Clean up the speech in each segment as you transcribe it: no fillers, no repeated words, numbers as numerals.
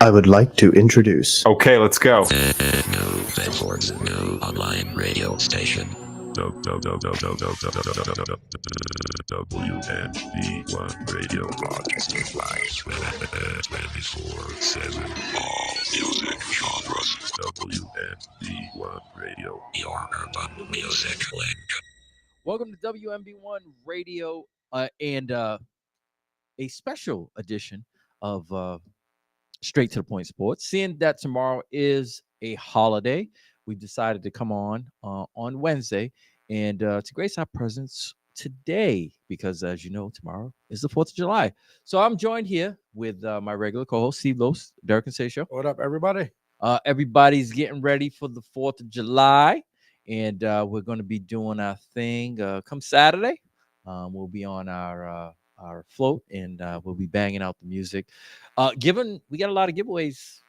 I would like to introduce. Okay, let's go. New online radio station. WNB1 Radio broadcasting live 24/7. All music genres. WNB1 Radio. Your urban music link. Welcome to WMB1 Radio and a special edition of Straight to the Point Sports. Seeing that tomorrow is a holiday, we've decided to come on Wednesday and to grace our presence today because, as you know, tomorrow is the 4th of July. So I'm joined here with my regular co-host, Steve Los, Derek and Say Show. What up, everybody? Everybody's getting ready for the 4th of July. And we're going to be doing our thing come Saturday. We'll be on our float and we'll be banging out the music. Given we got a lot of giveaways.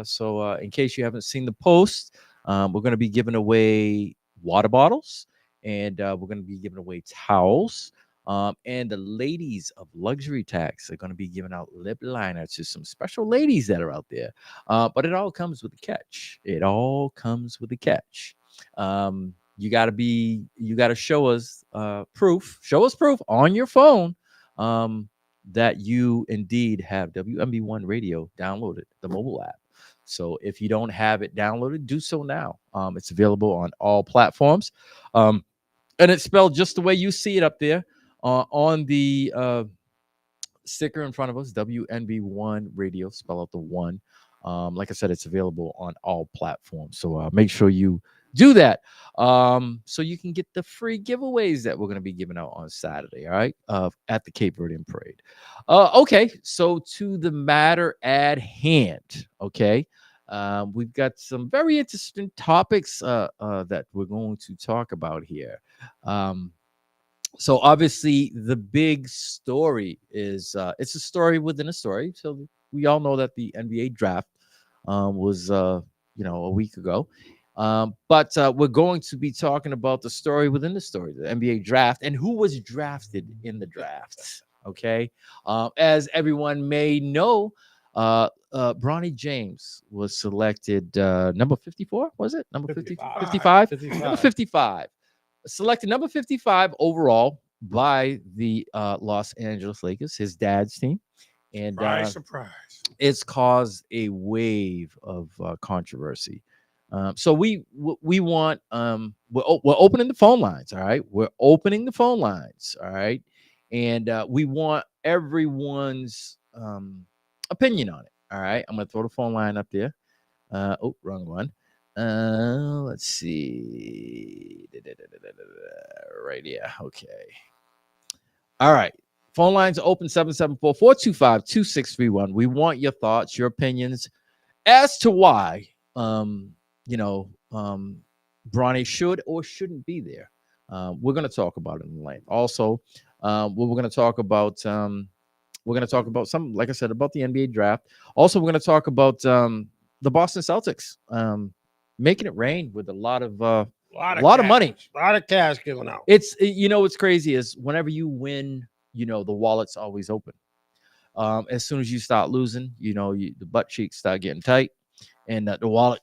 So in case you haven't seen the post, we're going to be giving away water bottles and we're going to be giving away towels. And the ladies of Luxury Tax are going to be giving out lip liners to some special ladies that are out there. But it all comes with a catch. You got to show us proof. Show us proof on your phone that you indeed have WMB1 Radio downloaded, the mobile app. So if you don't have it downloaded, do so now. It's available on all platforms. And it's spelled just the way you see it up there. On the sticker in front of us, WNB1 Radio, spell out the one. Like I said, it's available on all platforms. So make sure you do that so you can get the free giveaways that we're going to be giving out on Saturday, all right, at the Cape Verdean Parade. Okay, so to the matter at hand, okay, we've got some very interesting topics that we're going to talk about here. So obviously the big story is it's a story within a story. So we all know that the NBA draft was a week ago. But we're going to be talking about the story within the story, the NBA draft, and who was drafted in the draft. Okay. As everyone may know, Bronny James was selected number 54. Was it number 55? Number 55. Selected number 55 overall by the Los Angeles Lakers, his dad's team. And surprise. It's caused a wave of controversy. So we want we're opening the phone lines. All right. We're opening the phone lines. All right. And we want everyone's opinion on it. All right. I'm going to throw the phone line up there. Wrong one. Let's see. Right, yeah, okay. All right. Phone lines are open 774-425-2631. We want your thoughts, your opinions as to why Bronny should or shouldn't be there. We're going to talk about it in length. Also, we're going to talk about some, like I said, about the NBA draft. Also, we're going to talk about the Boston Celtics. Making it rain with a lot of money, a lot of cash given out. It's what's crazy is whenever you win, the wallet's always open. As soon as you start losing, the butt cheeks start getting tight, and the wallet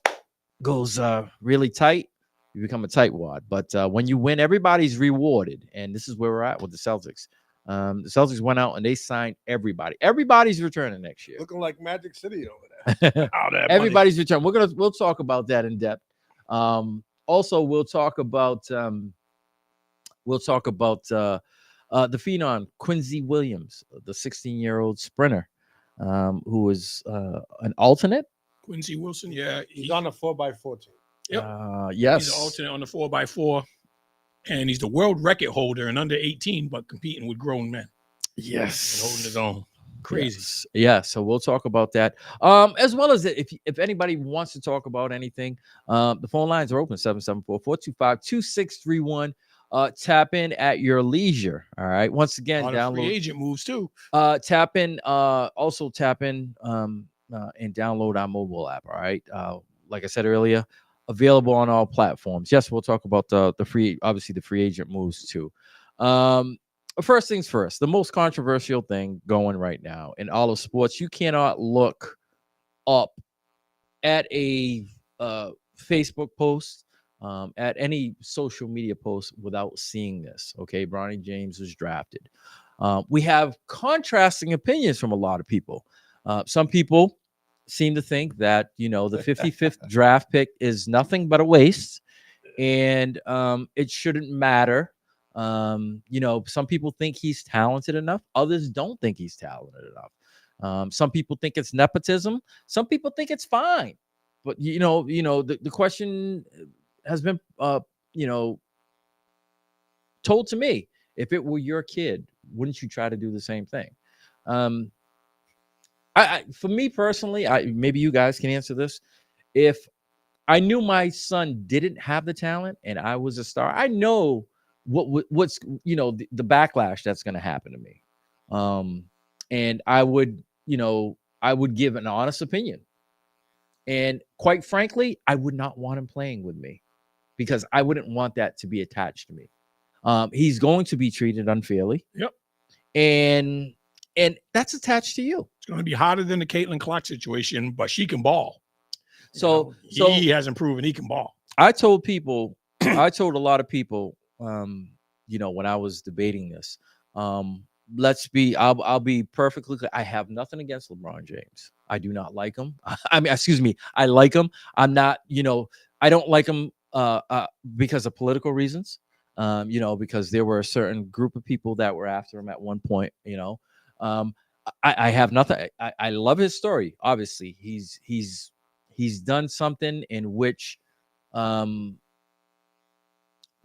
goes really tight. You become a tightwad. But when you win, everybody's rewarded, and this is where we're at with the Celtics. The Celtics went out and they signed everybody. Everybody's returning next year. Looking like Magic City over there. Everybody's returning. We'll talk about that in depth. Also, we'll talk about the phenom Quincy Williams, the 16-year-old sprinter, who is an alternate. Quincy Wilson, yeah, he's on the 4x4 team. Yep. Yes, he's an alternate on the 4x4. And he's the world record holder in under 18, but competing with grown men. Yes. And holding his own. Crazy. Yes. Yeah. So we'll talk about that. As well as if anybody wants to talk about anything, the phone lines are open 774-425-2631. Tap in at your leisure. All right. Once again, download free agent moves too. Tap in. Also tap in and download our mobile app. All right. Like I said earlier, available on all platforms. Yes, we'll talk about the free agent moves too. first things first, the most controversial thing going right now in all of sports, you cannot look up at a Facebook post, at any social media post without seeing this. Okay, Bronny James was drafted. We have contrasting opinions from a lot of people. Some people seem to think that, the 55th draft pick is nothing but a waste, and it shouldn't matter. Some people think he's talented enough. Others don't think he's talented enough. Some people think it's nepotism. Some people think it's fine. But the question has been told to me: if it were your kid, wouldn't you try to do the same thing? For me personally, maybe you guys can answer this. If I knew my son didn't have the talent and I was a star, I know what's the backlash that's going to happen to me. And I would give an honest opinion. And quite frankly, I would not want him playing with me because I wouldn't want that to be attached to me. He's going to be treated unfairly. Yep. And that's attached to you. It's going to be harder than the Caitlin Clark situation, but she can ball. So he hasn't proven he can ball. I told a lot of people, when I was debating this, I'll be perfectly clear. I have nothing against LeBron James. I do not like him. I like him. I'm not, I don't like him because of political reasons. Because there were a certain group of people that were after him at one point. I have nothing. I love his story. Obviously, he's done something in which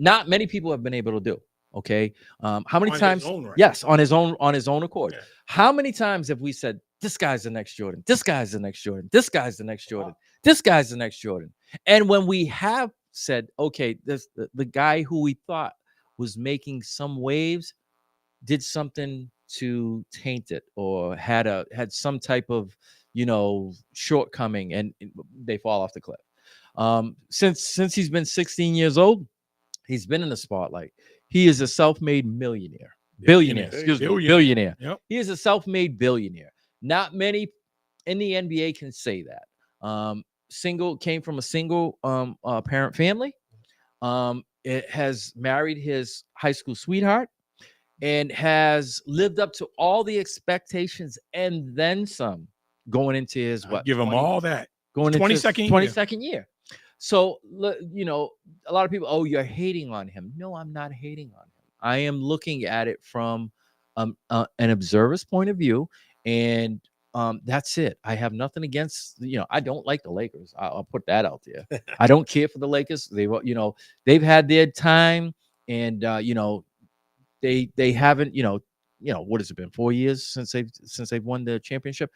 not many people have been able to do. Okay. How many times? Yes, on his own accord. Yeah. How many times have we said, this guy's the next Jordan, this guy's the next Jordan, this guy's the next Jordan, this guy's the next Jordan? And when we have said, okay, the guy who we thought was making some waves did something to taint it or had some type of shortcoming, and they fall off the cliff. Since he's been 16 years old, he's been in the spotlight. He is a self-made billionaire. Billionaire. Yep. He is a self-made billionaire. Not many in the NBA can say that. Came from a single parent family. It has married his high school sweetheart and has lived up to all the expectations and then some going into his give him all that going into 22nd year. So, a lot of people, you're hating on him. No, I'm not hating on him. I am looking at it from an observer's point of view, and that's it. I have nothing against, I don't like the Lakers. I'll put that out there. I don't care for the Lakers. They've had their time, and they haven't, what has it been, 4 years since they've won the championship?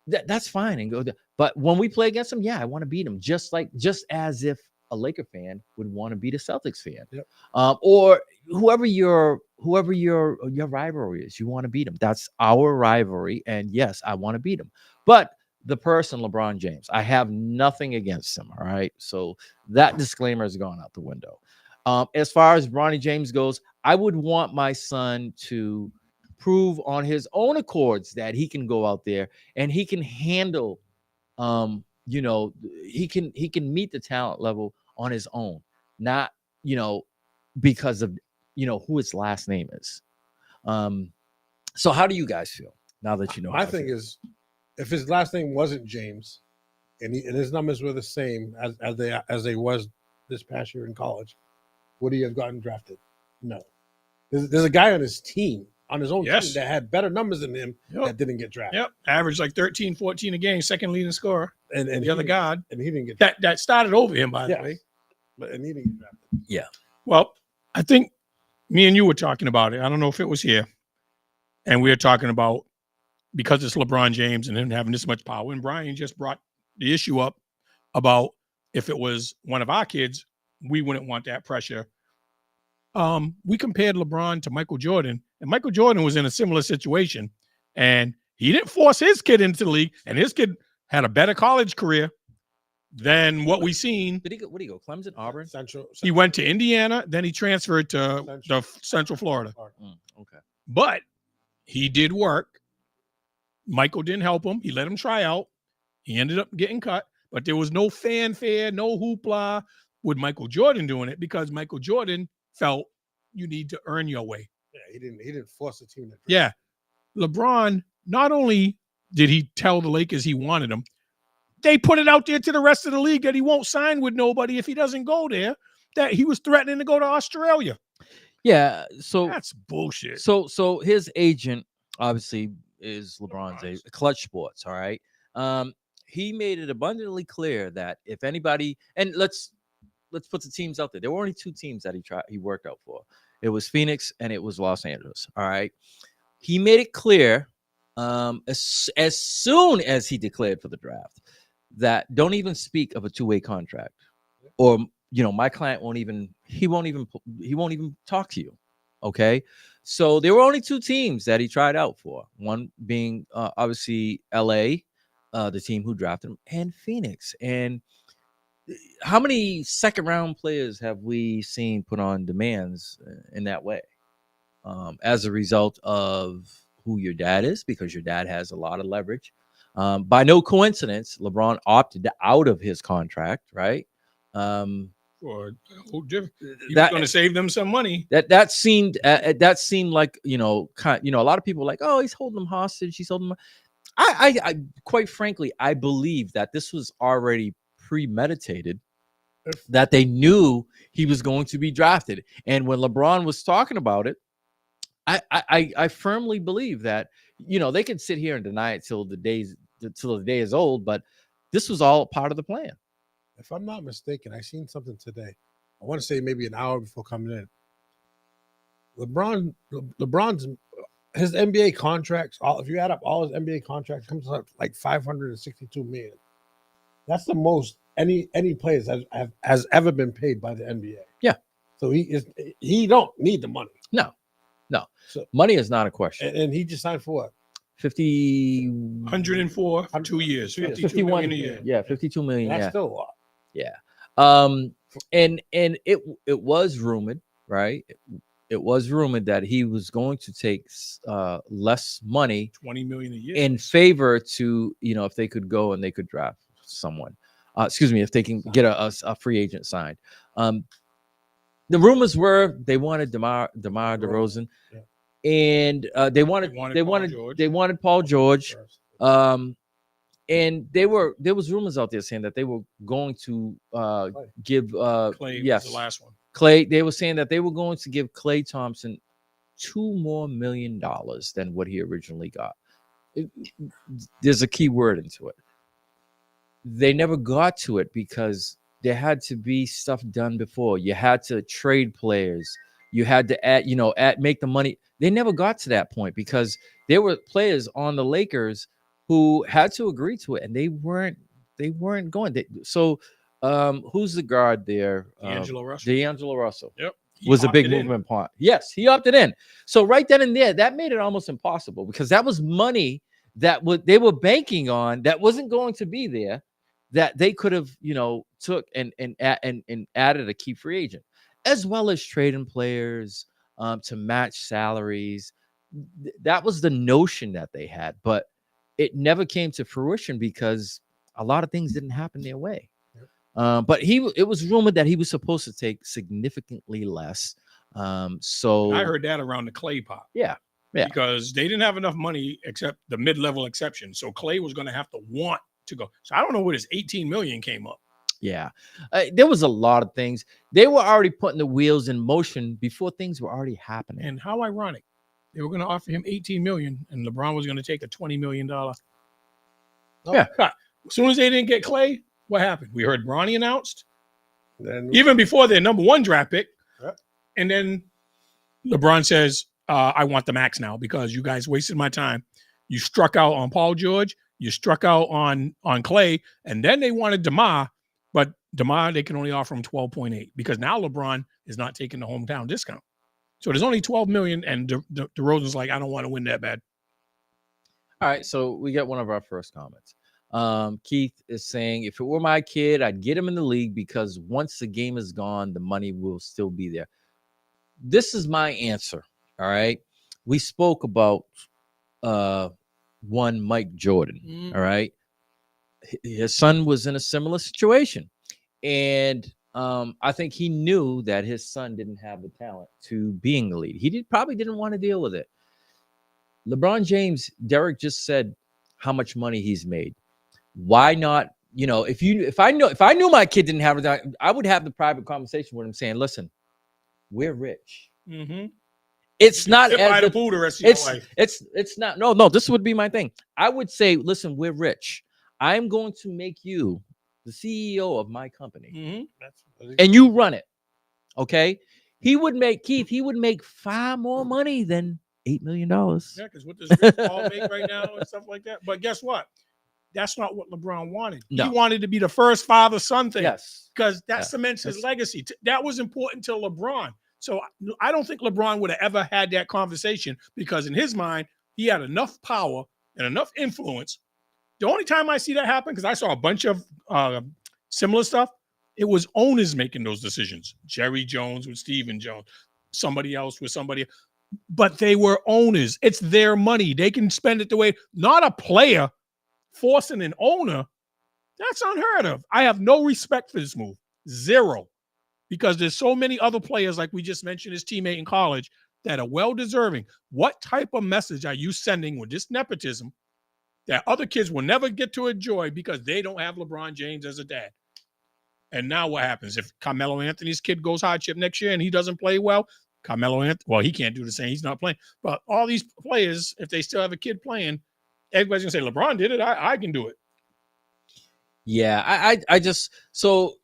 That's fine and go. But when we play against them, I want to beat them, just as if a Laker fan would want to beat a Celtics fan. Yep. Or whoever your rivalry is, you want to beat them. That's our rivalry, and yes, I want to beat them. But the person, LeBron James, I have nothing against him. All right, so that disclaimer has gone out the window. As far as Bronny James goes, I would want my son to prove on his own accords that he can go out there and he can handle, he can meet the talent level on his own, not, because of, who his last name is. So how do you guys feel now that you know? My thing is, if his last name wasn't James and his numbers were the same as they was this past year in college, would he have gotten drafted? No. There's a guy on his team, on his own team, that had better numbers than him that didn't get drafted. Yep, averaged like 13, 14 a game, second leading scorer. And the other guy. And he didn't get drafted. That started over him, by the way. And he didn't get drafted. Yeah. Well, I think me and you were talking about it. I don't know if it was here. And we were talking about, because it's LeBron James and him having this much power, and Brian just brought the issue up about if it was one of our kids, we wouldn't want that pressure. We compared LeBron to Michael Jordan, and Michael Jordan was in a similar situation, and he didn't force his kid into the league, and his kid had a better college career than what we seen. Where did he go? Clemson, Auburn? Central. He went to Indiana, then he transferred to Central Florida. Okay. But he did work. Michael didn't help him. He let him try out. He ended up getting cut, but there was no fanfare, no hoopla with Michael Jordan doing it because Michael Jordan felt you need to earn your way. Yeah, he didn't force the team. Yeah. LeBron, not only did he tell the Lakers he wanted them, they put it out there to the rest of the league that he won't sign with nobody if he doesn't go there, that he was threatening to go to Australia. Yeah, so That's bullshit. So his agent obviously is LeBron's agent, Clutch Sports. All right. He made it abundantly clear that if anybody, and let's put the teams out there. There were only two teams that he worked out for. It was Phoenix and it was Los Angeles. All right. He made it clear as soon as he declared for the draft that don't even speak of a two-way contract, or my client won't even talk to you. Okay. So there were only two teams that he tried out for, one being obviously LA, the team who drafted him, and Phoenix. And how many second round players have we seen put on demands in that way as a result of who your dad is, because your dad has a lot of leverage. By no coincidence, LeBron opted out of his contract, right? Or he was going to save them some money. That seemed like a lot of people were like, oh, he's holding them hostage. He's holding them. I quite frankly, I believe that this was already premeditated, that they knew he was going to be drafted. And when LeBron was talking about it, I firmly believe that, they can sit here and deny it till the day is old, but this was all part of the plan. If I'm not mistaken, I seen something today. I want to say maybe an hour before coming in. LeBron's his NBA contracts, if you add up all his NBA contracts, comes up like $562 million. That's the most any players has ever been paid by the NBA. Yeah. So he don't need the money. No. So money is not a question. And he just signed for what? 104 for 2 years. 51 a year. Yeah, 52 million. That's yeah. still a lot. Yeah. And it was rumored, right? It was rumored that he was going to take less money, $20 million a year, in favor to, if they could go and they could draft someone. If they can get a free agent signed. The rumors were they wanted DeMar DeRozan, and they wanted Paul George. And there was rumors out there saying that they were going to give Clay. Was the last one. Clay. They were saying that they were going to give Klay Thompson $2 more million than what he originally got. There's a key word into it. They never got to it because there had to be stuff done before. You had to trade players. You had to make the money. They never got to that point because there were players on the Lakers who had to agree to it, and they weren't going. Who's the guard there? D'Angelo Russell. D'Angelo Russell. Yep. Was a big movement part. Yes, he opted in. So right then and there, that made it almost impossible because that was money that they were banking on that wasn't going to be there, that they could have, took and added a key free agent, as well as trading players to match salaries. That was the notion that they had, but it never came to fruition because a lot of things didn't happen their way. But it was rumored that he was supposed to take significantly less. So I heard that around the Clay pop. Yeah. Because they didn't have enough money except the mid-level exception. So Clay was going to have to want to go. So I don't know where this 18 million came up. Yeah. There was a lot of things. They were already putting the wheels in motion before things were already happening. And how ironic. They were going to offer him 18 million and LeBron was going to take a $20 million. Yeah. As soon as they didn't get Clay, what happened? We heard Bronny announced. Then even before their number one draft pick. Yep. And then LeBron says, I want the max now because you guys wasted my time. You struck out on Paul George. You struck out on Clay. And then they wanted DeMar. But DeMar, they can only offer him 12.8 because now LeBron is not taking the hometown discount. So there's only 12 million. And DeRozan's like, I don't want to win that bad. All right. So we get one of our first comments. Keith is saying, if it were my kid, I'd get him in the league because once the game is gone, the money will still be there. This is my answer. All right. we spoke about one Mike Jordan. Mhm. All right. His son was in a similar situation. And I think he knew that his son didn't have the talent to being the lead. Probably didn't want to deal with it. LeBron James, Derek just said how much money he's made. Why not? You know, if I knew my kid didn't have it, I would have the private conversation with him saying, listen, we're rich. Mm-hmm. It's not Sit by the pool the rest of your life. It's not. No, this would be my thing. I would say, listen, we're rich. I'm going to make you the CEO of my company, Mm-hmm. and you run it. Okay. He would make far more money than $8 million. Yeah, because what does Rich Paul make right now and stuff like that? But guess what? That's not what LeBron wanted. No. He wanted to be the first father-son thing. Yes. Because that cements his legacy. That was important to LeBron. So I don't think LeBron would have ever had that conversation because in his mind, he had enough power and enough influence. The only time I see that happen, because I saw a bunch of similar stuff, it was owners making those decisions. Jerry Jones with Stephen Jones, somebody else with somebody. But they were owners. It's their money. They can spend it the way, not a player forcing an owner. That's unheard of. I have no respect for this move. Zero. Because there's so many other players, like we just mentioned, his teammate in college, that are well-deserving. What type of message are you sending with this nepotism that other kids will never get to enjoy because they don't have LeBron James as a dad? And now what happens? If Carmelo Anthony's kid goes hardship next year and he doesn't play well, he can't do the same. He's not playing. But all these players, if they still have a kid playing, everybody's going to say, LeBron did it. I can do it. Yeah, I just so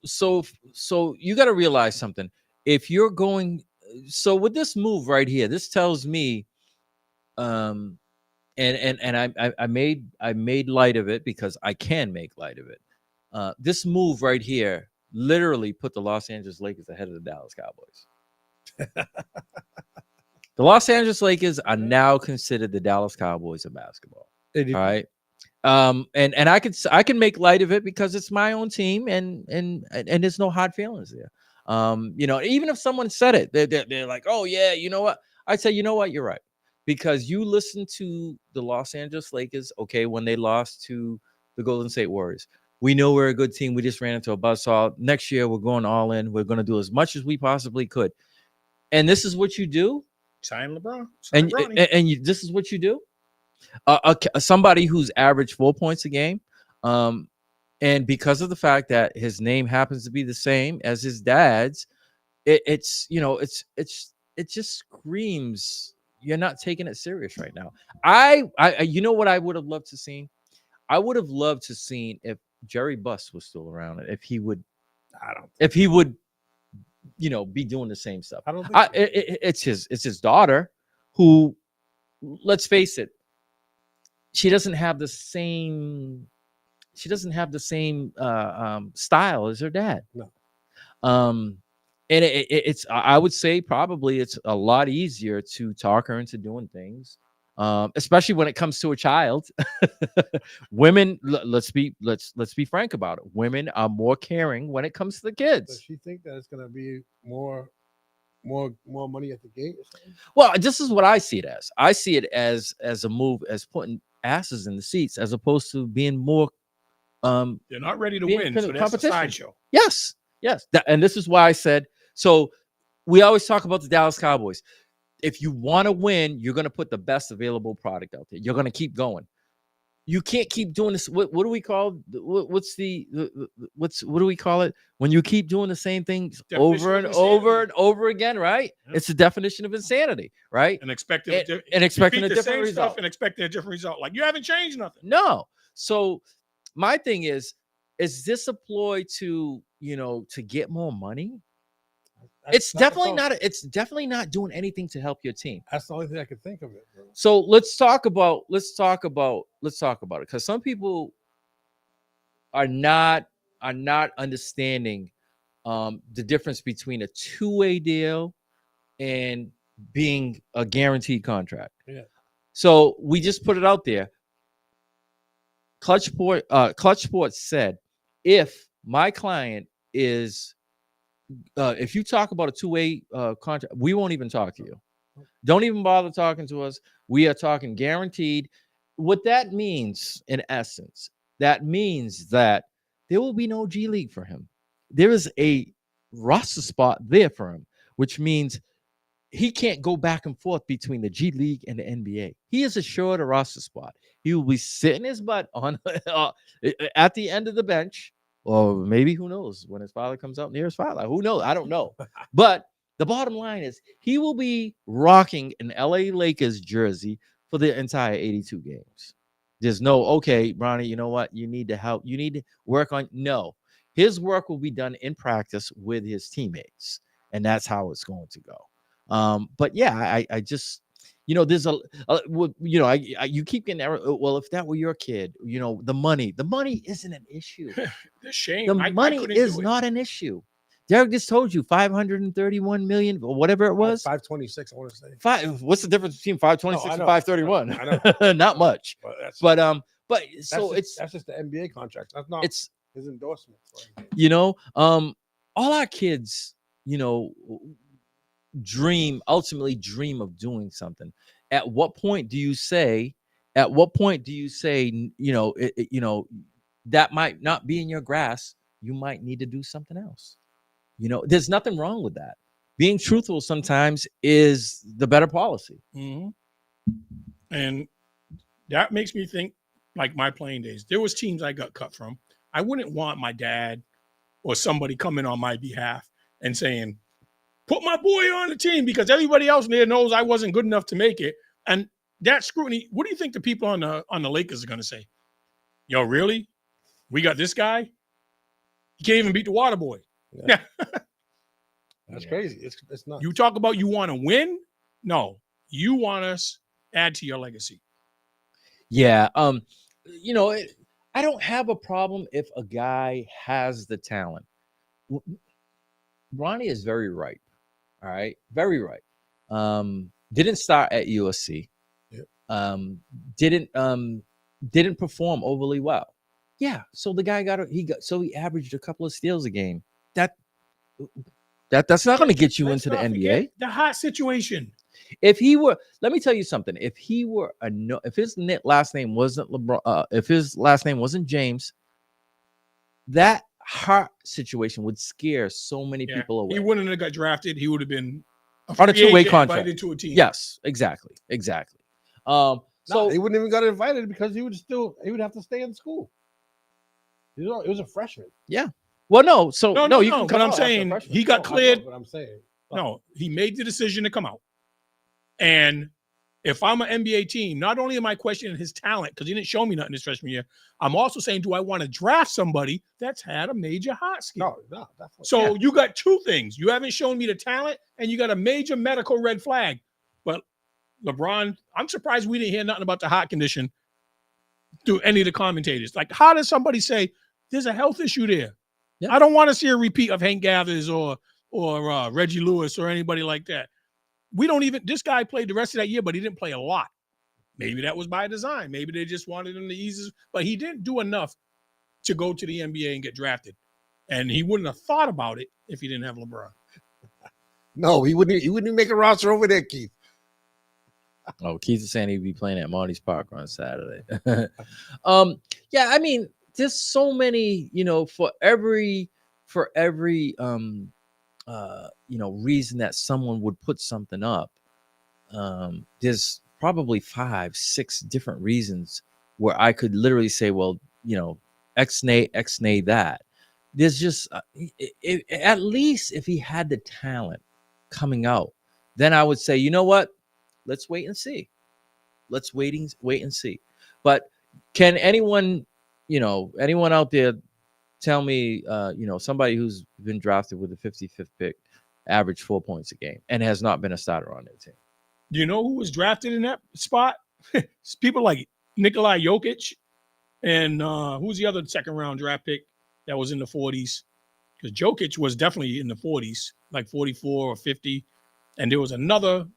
you got to realize something. If you're going, so with this move right here, this tells me, and I made light of it because I can make light of it. This move right here literally put the Los Angeles Lakers ahead of the Dallas Cowboys. The Los Angeles Lakers are now considered the Dallas Cowboys of basketball. All right. And I can make light of it because it's my own team and there's no hard feelings there. You know, even if someone said it, they're like, oh yeah, you know what? I'd say, you know what, you're right. Because you listen to the Los Angeles Lakers, okay, when they lost to the Golden State Warriors. We know we're a good team. We just ran into a buzzsaw. Next year, we're going all in. We're going to do as much as we possibly could. And this is what you do? Sign LeBron. This is what you do? Somebody who's averaged 4 points a game, and because of the fact that his name happens to be the same as his dad's, it just screams you're not taking it serious right now. I you know what I would have loved to see? I would have loved to see if Jerry Buss was still around, if he would be doing the same stuff. I don't think so. It's his daughter who, let's face it, she doesn't have the same style as her dad. No. And it's I would say probably it's a lot easier to talk her into doing things, especially when it comes to a child. Women, let's be frank about it. Women are more caring when it comes to the kids. Does she think that it's going to be more money at the gate or something? Well, this is what I see it as. I see it as a move, as putting asses in the seats, as opposed to being more. They're not ready to win, so that's a sideshow. Yes. And this is why I said. So we always talk about the Dallas Cowboys. If you want to win, you're going to put the best available product out there. You're going to keep going. You can't keep doing this. What do we call? What do we call it when you keep doing the same things over and over and over again? Right? Yeah. It's the definition of insanity, right? And expecting a different result. And expecting a different result. Like you haven't changed nothing. No. So my thing is this a ploy to get more money? It's definitely not doing anything to help your team. That's the only thing I could think of it, bro. So let's talk about it, because some people are not understanding the difference between a two-way deal and being a guaranteed contract. Yeah. So we just put it out there. Clutch Sports said, if my client is if you talk about a two-way contract, we won't even talk to you. Don't even bother talking to us. We are talking guaranteed. What that means, in essence, that means that there will be no G League for him. There is a roster spot there for him, which means he can't go back and forth between the G League and the NBA. He is assured a roster spot. He will be sitting his butt on at the end of the bench, or maybe who knows when his father comes out near his father. Who knows? I don't know. But the bottom line is he will be rocking an LA Lakers jersey for the entire 82 games. There's no, okay, Bronny, you know what? You need to help. You need to work on. No, his work will be done in practice with his teammates, and that's how it's going to go. But yeah, I just, there's you keep getting, well, if that were your kid, the money isn't an issue. The shame. The I money couldn't is do it. not an issue. Derek just told you 531 million or whatever it was. 526, I want to say. What's the difference between 526 and 531? I know. Not much. But That's just the NBA contract. That's not his endorsement. All our kids, ultimately dream of doing something. At what point do you say, that might not be in your grasp? You might need to do something else. There's nothing wrong with that. Being truthful sometimes is the better policy. Mm-hmm. And that makes me think, like my playing days, there was teams I got cut from. I wouldn't want my dad or somebody coming on my behalf and saying, put my boy on the team, because everybody else there knows I wasn't good enough to make it. And that scrutiny, what do you think the people on the Lakers are going to say? Yo, really? We got this guy? He can't even beat the water boy. Yeah. That's crazy. It's not. You talk about you want to win? No, you want us add to your legacy. Yeah. I don't have a problem if a guy has the talent. Ronnie is very ripe. All right. Very ripe. Didn't start at USC. Yep. Didn't perform overly well. Yeah. So the guy he averaged a couple of steals a game. That's not going to get you into the NBA. The hot situation. If he were, let me tell you something. If he were if his last name wasn't LeBron, if his last name wasn't James, that heart situation would scare so many people away. He wouldn't have got drafted. He would have been on a two-way contract. Invited to a team. Yes, exactly. So he wouldn't even got invited because he would have to stay in school. It was a freshman. Yeah. Well, no. So no, you can come. But I'm saying he got cleared. But I'm saying no, he made the decision to come out. And if I'm an NBA team, not only am I questioning his talent because he didn't show me nothing his freshman year, I'm also saying, do I want to draft somebody that's had a major hot skill? No, definitely. So you got two things. You haven't shown me the talent, and you got a major medical red flag. But LeBron, I'm surprised we didn't hear nothing about the heart condition through any of the commentators. Like, how does somebody say there's a health issue there? Yeah. I don't want to see a repeat of Hank Gathers or Reggie Lewis or anybody like that. This guy played the rest of that year, but he didn't play a lot. Maybe that was by design. Maybe they just wanted him to ease, but he didn't do enough to go to the NBA and get drafted. And he wouldn't have thought about it if he didn't have LeBron. No, he wouldn't even make a roster over there, Keith. Oh, Keith is saying he'd be playing at Marty's Park on Saturday. Yeah, I mean, there's so many, for every reason that someone would put something up, there's probably 5-6 different reasons where I could literally say, well, X-nay that. There's just at least if he had the talent coming out, then I would say, you know what? Let's wait and see. Let's wait and see. But can anyone out there tell me, somebody who's been drafted with the 55th pick, average 4 points a game, and has not been a starter on their team? Do you know who was drafted in that spot? It's people like Nikolai Jokic, and who's the other second round draft pick that was in the 40s? Because Jokic was definitely in the 40s, like 44 or 50, and there was another.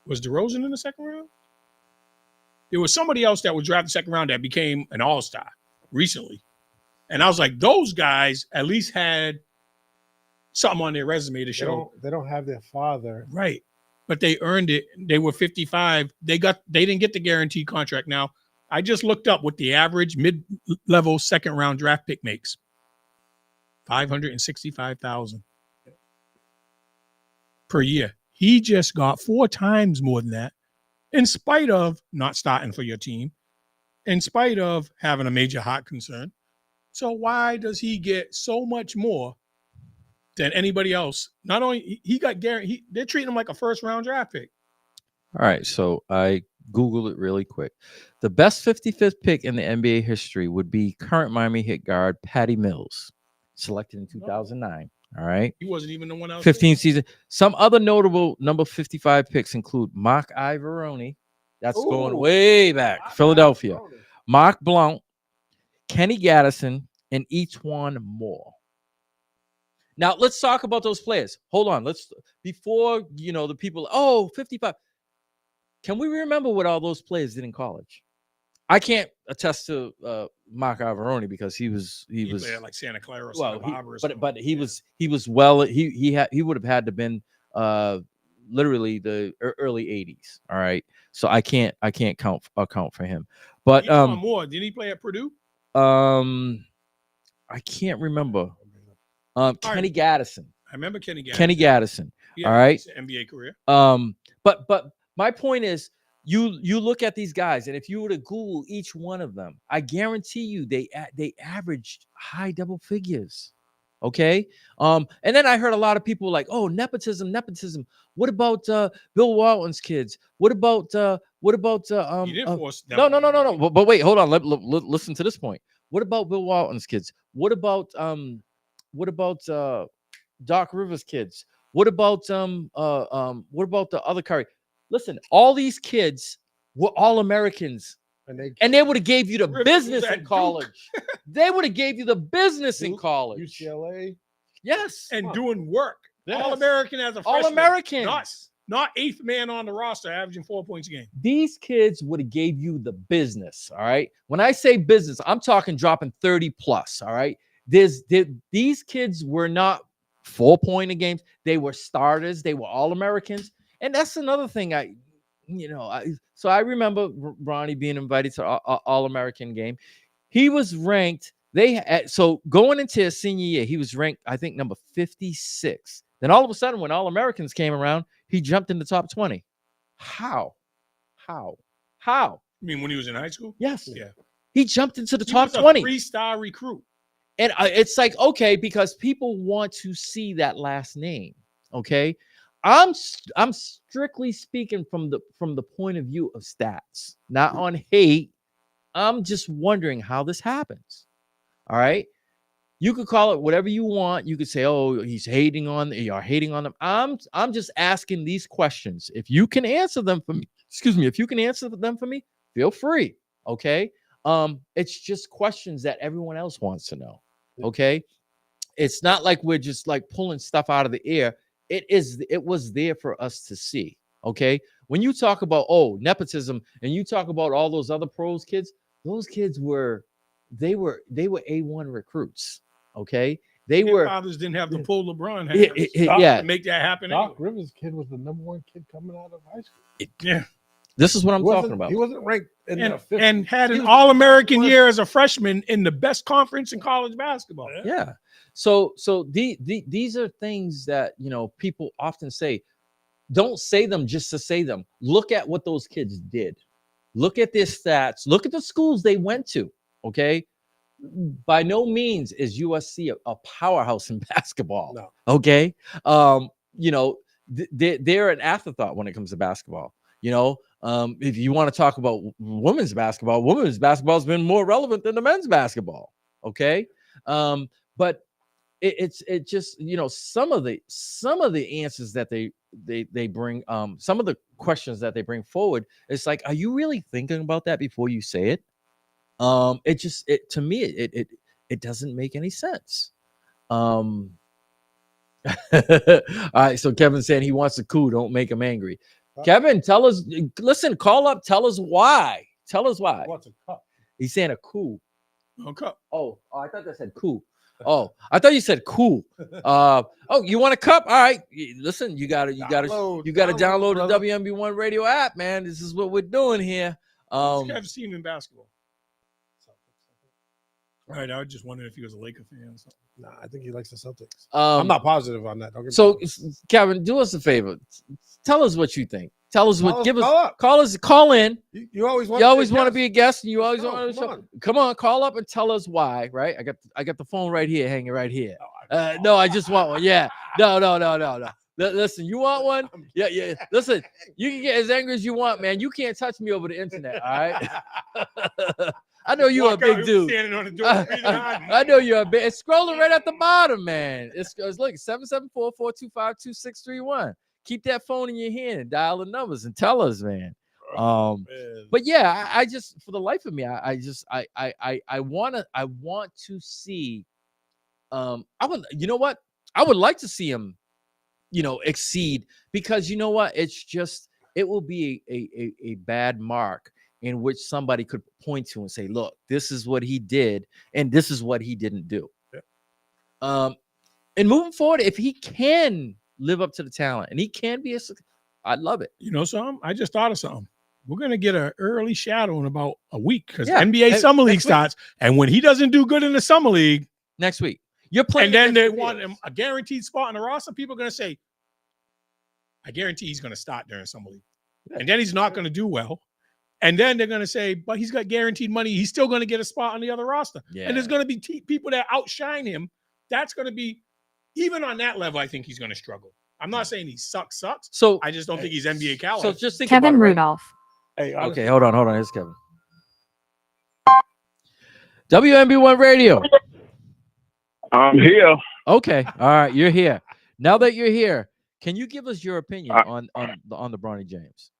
Was DeRozan in the second round? There was somebody else that was drafted second round that became an all-star recently. And I was like, those guys at least had something on their resume to show. They don't have their father. Right. but they earned it. They were 55. They didn't get the guaranteed contract. Now, I just looked up what the average mid-level second round draft pick makes. 565,000 per year. He just got 4 times more than that, in spite of not starting for your team, in spite of having a major heart concern. So why does he get so much more than anybody else? Not only he got guaranteed, they're treating him like a first round draft pick. All right, so I Googled it really quick. The best 55th pick in the NBA history would be current Miami Heat guard Patty Mills, selected in 2009. All right. He wasn't even the one else. 15 season. Some other notable number 55 picks include Mark Ivoroni. That's going way back. Philadelphia. Mark Blount, Kenny Gaddison, and Etuan Moore. Now, let's talk about those players. Hold on. Before, the people, 55. Can we remember what all those players did in college? I can't attest to Mark Ivoroni because he was played like Santa Clara or Santa Barbara. But he was well. He would have had to been literally the early 80s. All right, so I can't account for him. But more. Didn't he play at Purdue? I can't remember. Kenny Gaddison. I remember Kenny Gaddison. Kenny Gaddison. All right, NBA career. But my point is, you look at these guys, and if you were to Google each one of them, I guarantee you they averaged high double figures. Okay. And then I heard a lot of people like, oh, nepotism. What about Bill Walton's kids? What about You didn't force them. No. But wait, hold on. Listen to this point. What about Bill Walton's kids? What about Doc Rivers' kids? What about the other Curry? Listen, all these kids were all Americans, and they would have gave you the business in college. They would have gave you the business in college. UCLA, yes, and doing work. Yes. All American as a freshman. All Americans, not 8th man on the roster, averaging 4 points a game. These kids would have gave you the business. All right. When I say business, I'm talking dropping 30 plus. All right. These kids were not 4-point games. They were starters. They were all Americans. And that's another thing so I remember Ronnie being invited to All-American game. He was ranked, so going into his senior year, he was ranked, I think, number 56. Then all of a sudden, when All-Americans came around, he jumped in the top 20. How? You mean when he was in high school? Yes. Yeah. He jumped into the He top was a 20. 3-star recruit. And it's like, okay, because people want to see that last name. Okay. I'm strictly speaking from the point of view of stats, not on hate. I'm just wondering how this happens. All right. You could call it whatever you want. You could say, oh, you're hating on them. I'm just asking these questions. If you can answer them for me, feel free. Okay. It's just questions that everyone else wants to know. Okay. It's not like we're just like pulling stuff out of the air. It was there for us to see. Okay. When you talk about nepotism and you talk about all those other pros kids, those kids were A1 recruits. Okay. Their fathers didn't have the pull LeBron had to make that happen. Doc Rivers' kid was the number 1 kid coming out of high school. Yeah. This is what I'm talking about. He wasn't ranked and had an All-American year as a freshman in the best conference in college basketball. Yeah. So these are things that, people often say. Don't say them just to say them. Look at what those kids did. Look at their stats. Look at the schools they went to. Okay. By no means is USC a powerhouse in basketball. No. Okay. They're an afterthought when it comes to basketball. If you want to talk about women's basketball has been more relevant than the men's basketball. Okay. But it just, some of the answers that they bring, some of the questions that they bring forward, it's like, are you really thinking about that before you say it? To me, it doesn't make any sense. All right. So Kevin's saying he wants a coup. Don't make him angry. Kevin, tell us, call up. Tell us why. What's a cup? He's saying a coup. A cup. Oh, I thought that said coup. Oh, I thought you said cool. Oh, you want a cup? All right. Listen, you gotta download the brother. WMB1 radio app, man. This is what we're doing here. Does he have a team in basketball? All right, I was just wondering if he was a Laker fan or something. Nah, I think he likes the Celtics. I'm not positive on that. So, Kevin, do us a favor. Tell us what you think. Tell us what. Call in. You always want. You always want to be a guest, and you always No, want to come on. Come on, call up and tell us why. Right? I got the phone right here, hanging right here. No, I just want one. Yeah. No. Listen, you want one? Yeah. Listen, you can get as angry as you want, man. You can't touch me over the internet. All right. I know you're a big dude. I know you're a big. It's scrolling right at the bottom, man. It's look 774-425-2631. Keep that phone in your hand and dial the numbers and tell us, man. But yeah, I just for the life of me, I want to see. I would, you know what? I would like to see him, exceed, because you know what? It's just it will be a bad mark in which somebody could point to and say, look, this is what he did and this is what he didn't do. And moving forward, if he can live up to the talent and he can be I'd love it. You know something? I just thought of something. We're going to get an early shadow in about a week because NBA Summer League starts. And when he doesn't do good in the Summer League. Next week. You're playing. And then they want him a guaranteed spot in the roster. People are going to say, I guarantee he's going to start during Summer League. And then he's not going to do well. And then they're going to say, but he's got guaranteed money. He's still going to get a spot on the other roster. Yeah. And there's going to be people that outshine him. That's going to be, even on that level, I think he's going to struggle. I'm not saying he sucks. So I just don't think he's NBA caliber. So just think Kevin about it, Rudolph. Hey, okay, hold on. Here's Kevin. WMB1 Radio. I'm here. Okay. All right. You're here. Now that you're here, can you give us your opinion on the Bronny James?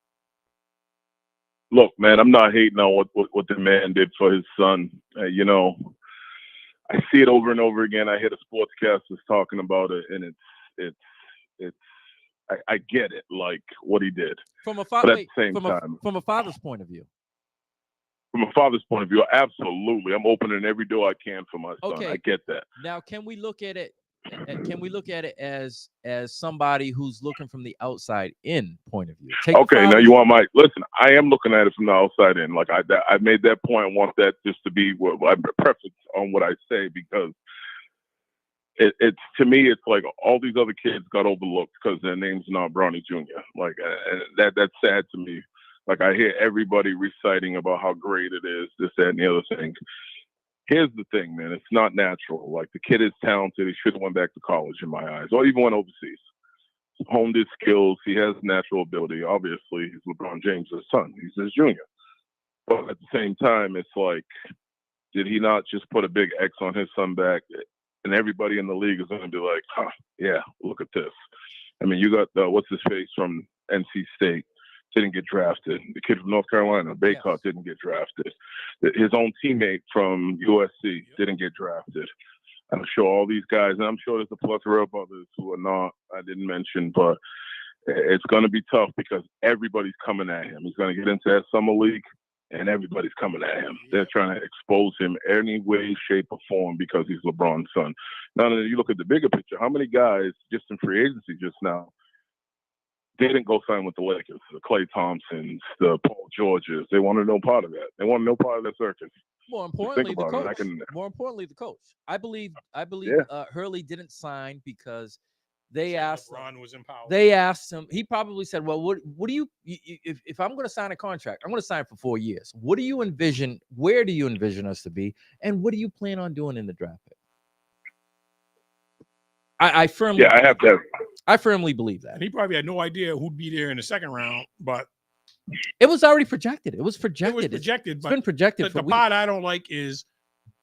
Look, man, I'm not hating on what the man did for his son. I see it over and over again. I hear the sportscasters talking about it, and I get it, like what he did. From a father's point of view. From a father's point of view, absolutely. I'm opening every door I can for my son. I get that. Now, can we look at it? As somebody who's looking from the outside in point of view? Now you want listen. I am looking at it from the outside in. Like I made that point. I want that just to be what I preface on what I say, because it's to me, it's like all these other kids got overlooked because their name's not Bronny Jr. Like that's sad to me. Like I hear everybody reciting about how great it is, this, that, and the other thing. Here's the thing, man. It's not natural. Like the kid is talented. He should have went back to college in my eyes, or even went overseas. Honed his skills. He has natural ability. Obviously, he's LeBron James' son. He's his junior. But at the same time, it's like, did he not just put a big X on his son back? And everybody in the league is going to be like, yeah, look at this. I mean, you got what's his face from NC State. Didn't get drafted. The kid from North Carolina, Baycott, didn't get drafted. His own teammate from USC didn't get drafted. I'm sure all these guys, and I'm sure there's a plethora of others who are not, I didn't mention, but it's going to be tough because everybody's coming at him. He's going to get into that summer league, and everybody's coming at him. They're trying to expose him any way, shape, or form because he's LeBron's son. Now, you look at the bigger picture. How many guys just in free agency just now didn't go sign with the Lakers? The Klay Thompsons, the Paul Georges. They want to know part of that. They want to know part of that circus. More importantly, the coach. More importantly, the coach. I believe Hurley didn't sign because they asked LeBron was in power. They asked him. He probably said, "Well, what do you? If I'm going to sign a contract, I'm going to sign for 4 years. What do you envision? Where do you envision us to be? And what do you plan on doing in the draft pick?" I firmly believe that. And he probably had no idea who'd be there in the second round, but it was already projected. It was projected. It's been projected. The part I don't like is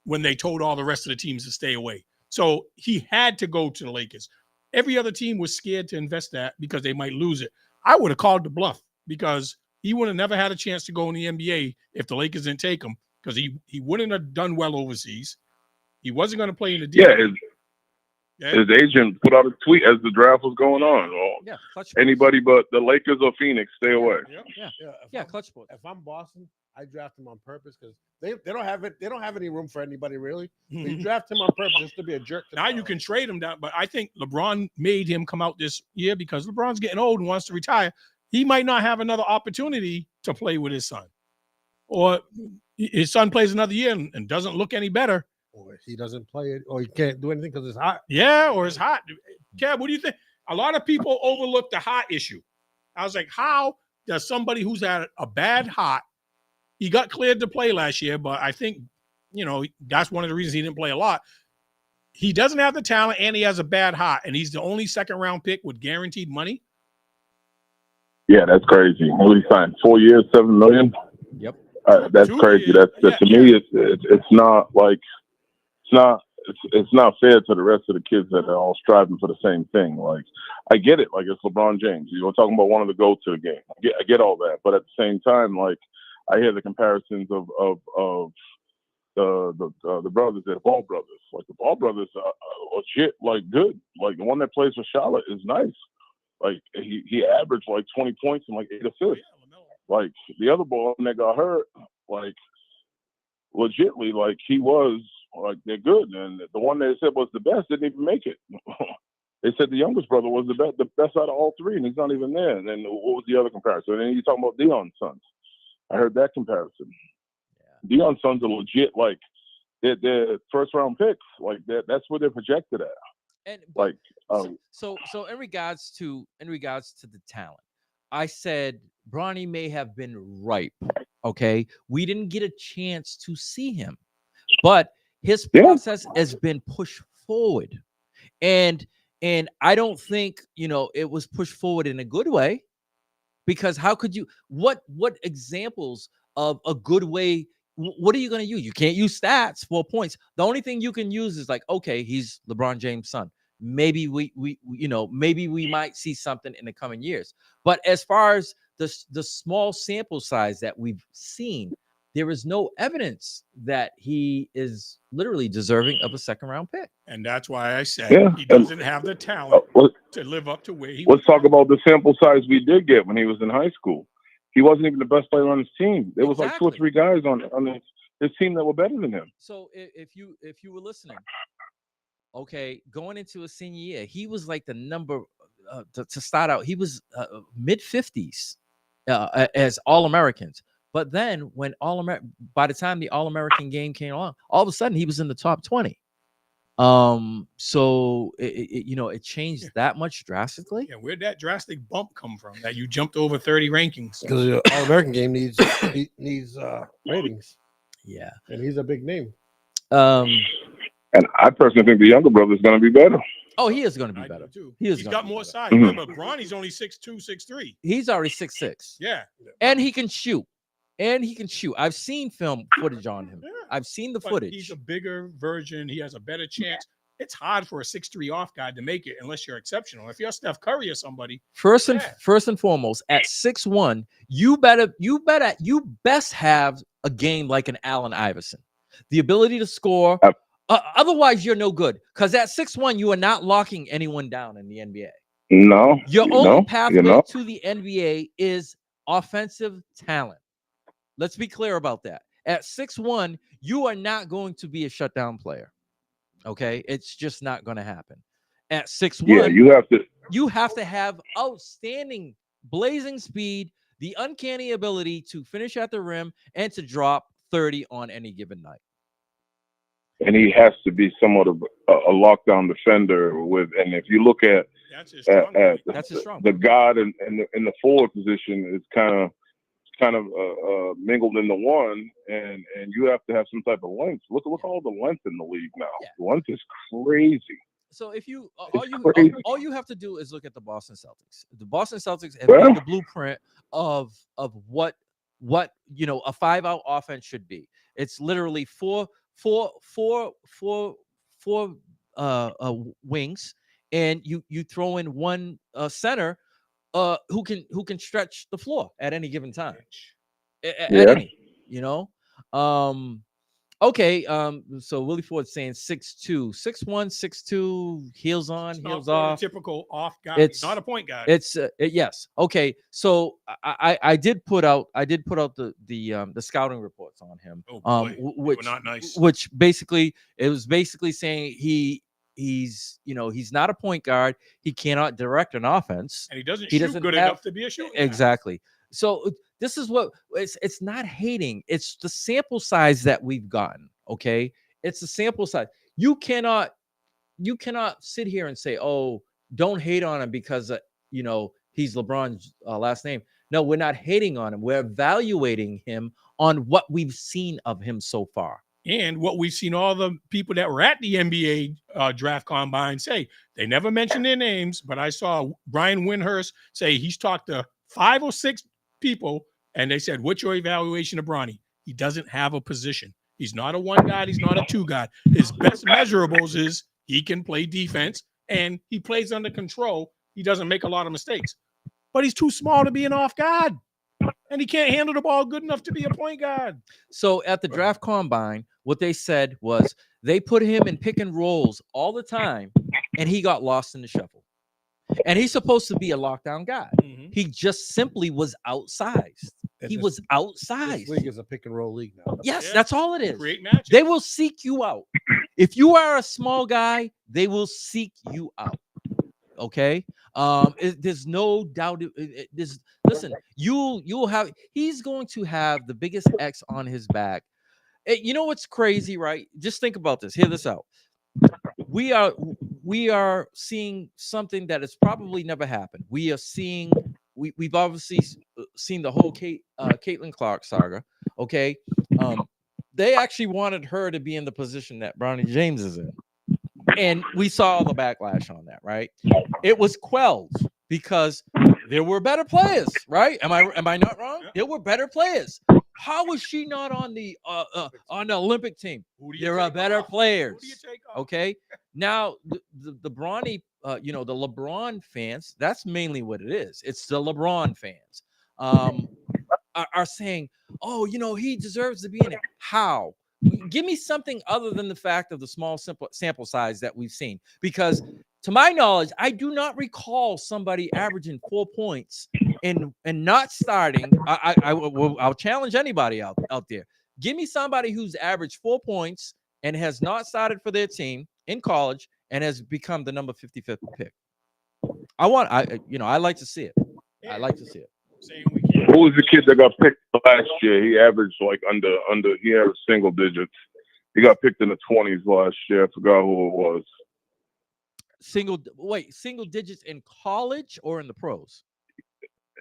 when they told all the rest of the teams to stay away. So he had to go to the Lakers. Every other team was scared to invest that because they might lose it. I would have called the bluff because he would have never had a chance to go in the NBA if the Lakers didn't take him, because he wouldn't have done well overseas. He wasn't going to play in the deal. His agent put out a tweet as the draft was going on. Anybody but the Lakers or Phoenix, stay away. Yeah, clutch sports. If I'm Boston, I draft him on purpose because they don't have it. They don't have any room for anybody really. But you Mhm. draft him on purpose just to be a jerk. To Now you can trade him down, but I think LeBron made him come out this year because LeBron's getting old and wants to retire. He might not have another opportunity to play with his son, or his son plays another year and doesn't look any better. Or he doesn't play it, or he can't do anything because it's hot. Yeah, or it's hot. Kev, what do you think? A lot of people overlook the hot issue. I was like, how does somebody who's had a bad hot, he got cleared to play last year, but I think, that's one of the reasons he didn't play a lot. He doesn't have the talent and he has a bad hot, and he's the only second-round pick with guaranteed money. Yeah, that's crazy. What he signed 4 years, $7 million. Yep. That's 2 crazy. years. To me, it's not like it's not fair to the rest of the kids that are all striving for the same thing. Like, I get it. Like, it's LeBron James. We're talking about one of the go to the game. I get all that, but at the same time, like, I hear the comparisons of the brothers, the Ball brothers. Like, the Ball brothers are legit, like, good. Like, the one that plays for Charlotte is nice. Like, he averaged like 20 points and like 8 assists. Like, the other boy that got hurt, like, legitly, like, he was, like, they're good. And the one they said was the best didn't even make it. They said the youngest brother was the best out of all three, and he's not even there. And then what was the other comparison? And then you're talking about Deion's sons. I heard that comparison. Yeah. Deion's sons are legit, like, they're first-round picks. Like, that's where they're projected at. And like, so in regards to the talent, I said Bronny may have been ripe. Okay, we didn't get a chance to see him, but his process has been pushed forward, and I don't think it was pushed forward in a good way, because how could you? What examples of a good way? What are you going to use? You can't use stats for points. The only thing you can use is like, okay, he's LeBron James' son. Maybe maybe we might see something in the coming years. But as far as the small sample size that we've seen, there is no evidence that he is literally deserving of a second-round pick. And that's why I said he doesn't have the talent to live up to where he. Let's talk about the sample size we did get when he was in high school. He wasn't even the best player on his team. There was like 2 or 3 guys on his team that were better than him. So if you were listening, okay, going into a senior year, he was like the number to start out. He was mid-50s as All-Americans. But then when by the time the All-American game came along, all of a sudden he was in the top 20. So it changed that much drastically. Yeah, where'd that drastic bump come from? That you jumped over 30 rankings? Because the All-American game needs ratings. Yeah, and he's a big name. And I personally think the younger brother is going to be better. Oh, he is going to be better. He's got more size. Remember, Bronny's only 6'2", 6'3". He's already 6'6". Yeah, and he can shoot. I've seen film footage on him. I've seen the footage. He's a bigger version. He has a better chance. It's hard for a 6'3" off guy to make it unless you're exceptional. If you're Steph Curry or somebody. First and foremost, at 6'1", you best have a game like an Allen Iverson. The ability to score. Otherwise, you're no good. Because at 6'1", you are not locking anyone down in the NBA. No. Your only pathway to the NBA is offensive talent. Let's be clear about that. At 6'1", you are not going to be a shutdown player. Okay? It's just not going to happen. At 6'1", you have to have outstanding blazing speed, the uncanny ability to finish at the rim, and to drop 30 on any given night. And he has to be somewhat of a lockdown defender and if you look at the guard in the forward position, it's kind of mingled into one, and you have to have some type of length. Look all the length in the league now. Yeah. The length is crazy. So if you all you have to do is look at the Boston Celtics. The Boston Celtics have made the blueprint of what a 5-out offense should be. It's literally four wings, and you throw in one center who can stretch the floor at any given time. Okay, so Willie Ford's saying 6'2", 6'1", 6'2", heels on, It's not heels quite a off. typical off guard. He's It's not a point guard. It's yes. Okay, so I did put out the scouting reports on him. Oh, boy. They were Which not nice. Which basically it was basically saying he's he's not a point guard. He cannot direct an offense. And he doesn't He shoot doesn't good have- enough to be a shooting guard. Exactly. So this is what it's not hating. It's the sample size that we've gotten. Okay, it's the sample size. You cannot sit here and say, oh, don't hate on him because he's LeBron's last name. No, we're not hating on him. We're evaluating him on what we've seen of him so far. And what we've seen all the people that were at the NBA draft combine say, they never mentioned their names, but I saw Brian Windhurst say he's talked to 5 or 6 people, and they said, what's your evaluation of Bronny? He doesn't have a position. He's not a one guard. He's not a two guard. His best measurables is he can play defense, and he plays under control. He doesn't make a lot of mistakes. But he's too small to be an off guard, and he can't handle the ball good enough to be a point guard. So at the draft combine, what they said was they put him in pick and rolls all the time, and he got lost in the shuffle. And he's supposed to be a lockdown guy. Mm-hmm. He just simply was outsized. He was outsized. This league is a pick and roll league now. Yes, Yeah. that's all it is. Great match. They will seek you out. If you are a small guy, they will seek you out. Okay. There's no doubt. Listen, you'll have. He's going to have the biggest X on his back. You know what's crazy, right? Just think about this. Hear this out. We are seeing something that has probably never happened. We are seeing. We've obviously seen the whole Caitlin Clark saga. Okay. They actually wanted her to be in the position that Bronny James is in. And we saw the backlash on that, right? It was quelled because there were better players, right? Am I not wrong? Yeah. There were better players. How was she not on the Olympic team? There are better players. Who do you take off? Okay. Now the Bronny, the LeBron fans, that's mainly what it is. It's the LeBron fans are saying, oh, he deserves to be in it. How? Give me something other than the fact of the small sample size that we've seen. Because to my knowledge, I do not recall somebody averaging 4 points and not starting. I'll challenge anybody out there. Give me somebody who's averaged 4 points and has not started for their team in college and has become the number 55th pick. I like to see it. I like to see it. Who was the kid that got picked last year? He averaged like he averaged single digits. He got picked in the 20s last year. I forgot who it was. Single digits in college or in the pros?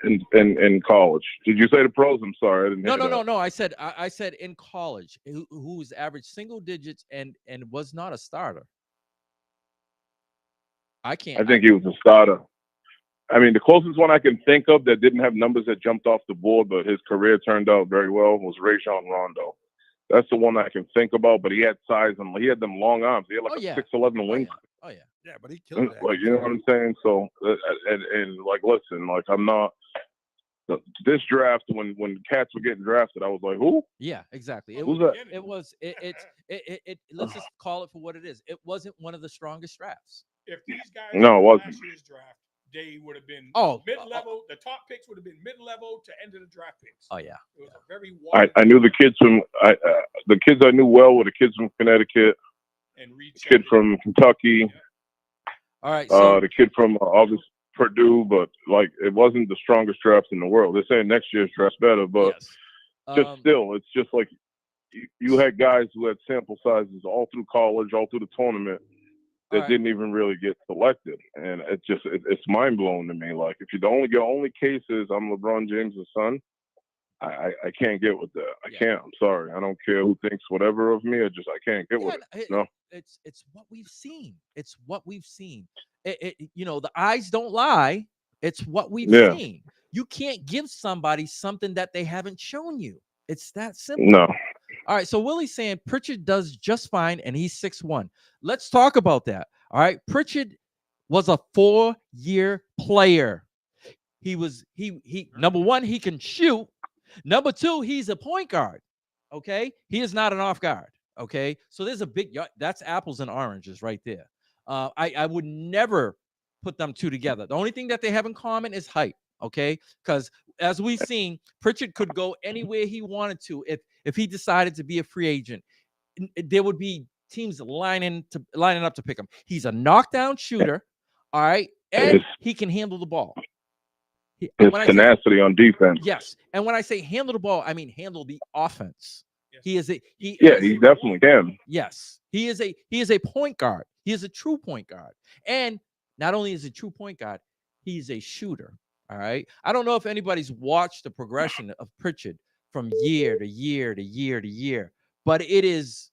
In college. Did you say the pros? I'm sorry, I didn't hear that. No. I said in college, who's averaged single digits and was not a starter. I think he was a starter. I mean, the closest one I can think of that didn't have numbers that jumped off the board, but his career turned out very well, was Rajon Rondo. That's the one I can think about, but he had size and he had them long arms. He had like a 6'11" wing. Oh yeah. Yeah, but he killed that. Like, you know what I'm saying? So, and like, listen, like, I'm not. This draft, when cats were getting drafted, I was like, who? Yeah, exactly. Who's that? It was. Let's just call it for what it is. It wasn't one of the strongest drafts. If these guys No, it wasn't. last year's draft, they would have been mid-level. The top picks would have been mid-level to end of the draft picks. Oh yeah. It was a very I knew the kids from the kids I knew well were the kids from Connecticut, and kid from Kentucky, All right. So, the kid from obviously Purdue, but like it wasn't the strongest draft in the world. They're saying next year's draft's better, but yes. still, it's just like you had guys who had sample sizes all through college, all through the tournament that didn't even really get selected, and it's mind blowing to me. Like if your only case is I'm LeBron James' son, I can't get with that. I can't. I'm sorry. I don't care who thinks whatever of me. I can't get with it. No. It's what we've seen. It's what we've seen. The eyes don't lie. It's what we've seen. You can't give somebody something that they haven't shown you. It's that simple. No. All right. So Willie's saying Pritchard does just fine, and he's 6'1". Let's talk about that. All right. Pritchard was a 4-year player. He number one, he can shoot. Number two, he's a point guard. Okay. He is not an off guard. Okay, so there's a big that's apples and oranges right there. I would never put them two together. The only thing that they have in common is height. Okay, because as we've seen, Pritchard could go anywhere he wanted to if he decided to be a free agent. There would be teams lining up to pick him. He's a knockdown shooter, all right, and he can handle the ball. His tenacity on defense. Yes, and when I say handle the ball, I mean handle the offense. He he definitely can. Yes, he is a point guard. He is a true point guard, and not only is a true point guard, he's a shooter. All right. I don't know if anybody's watched the progression of Pritchard from year to year to year to year, but it is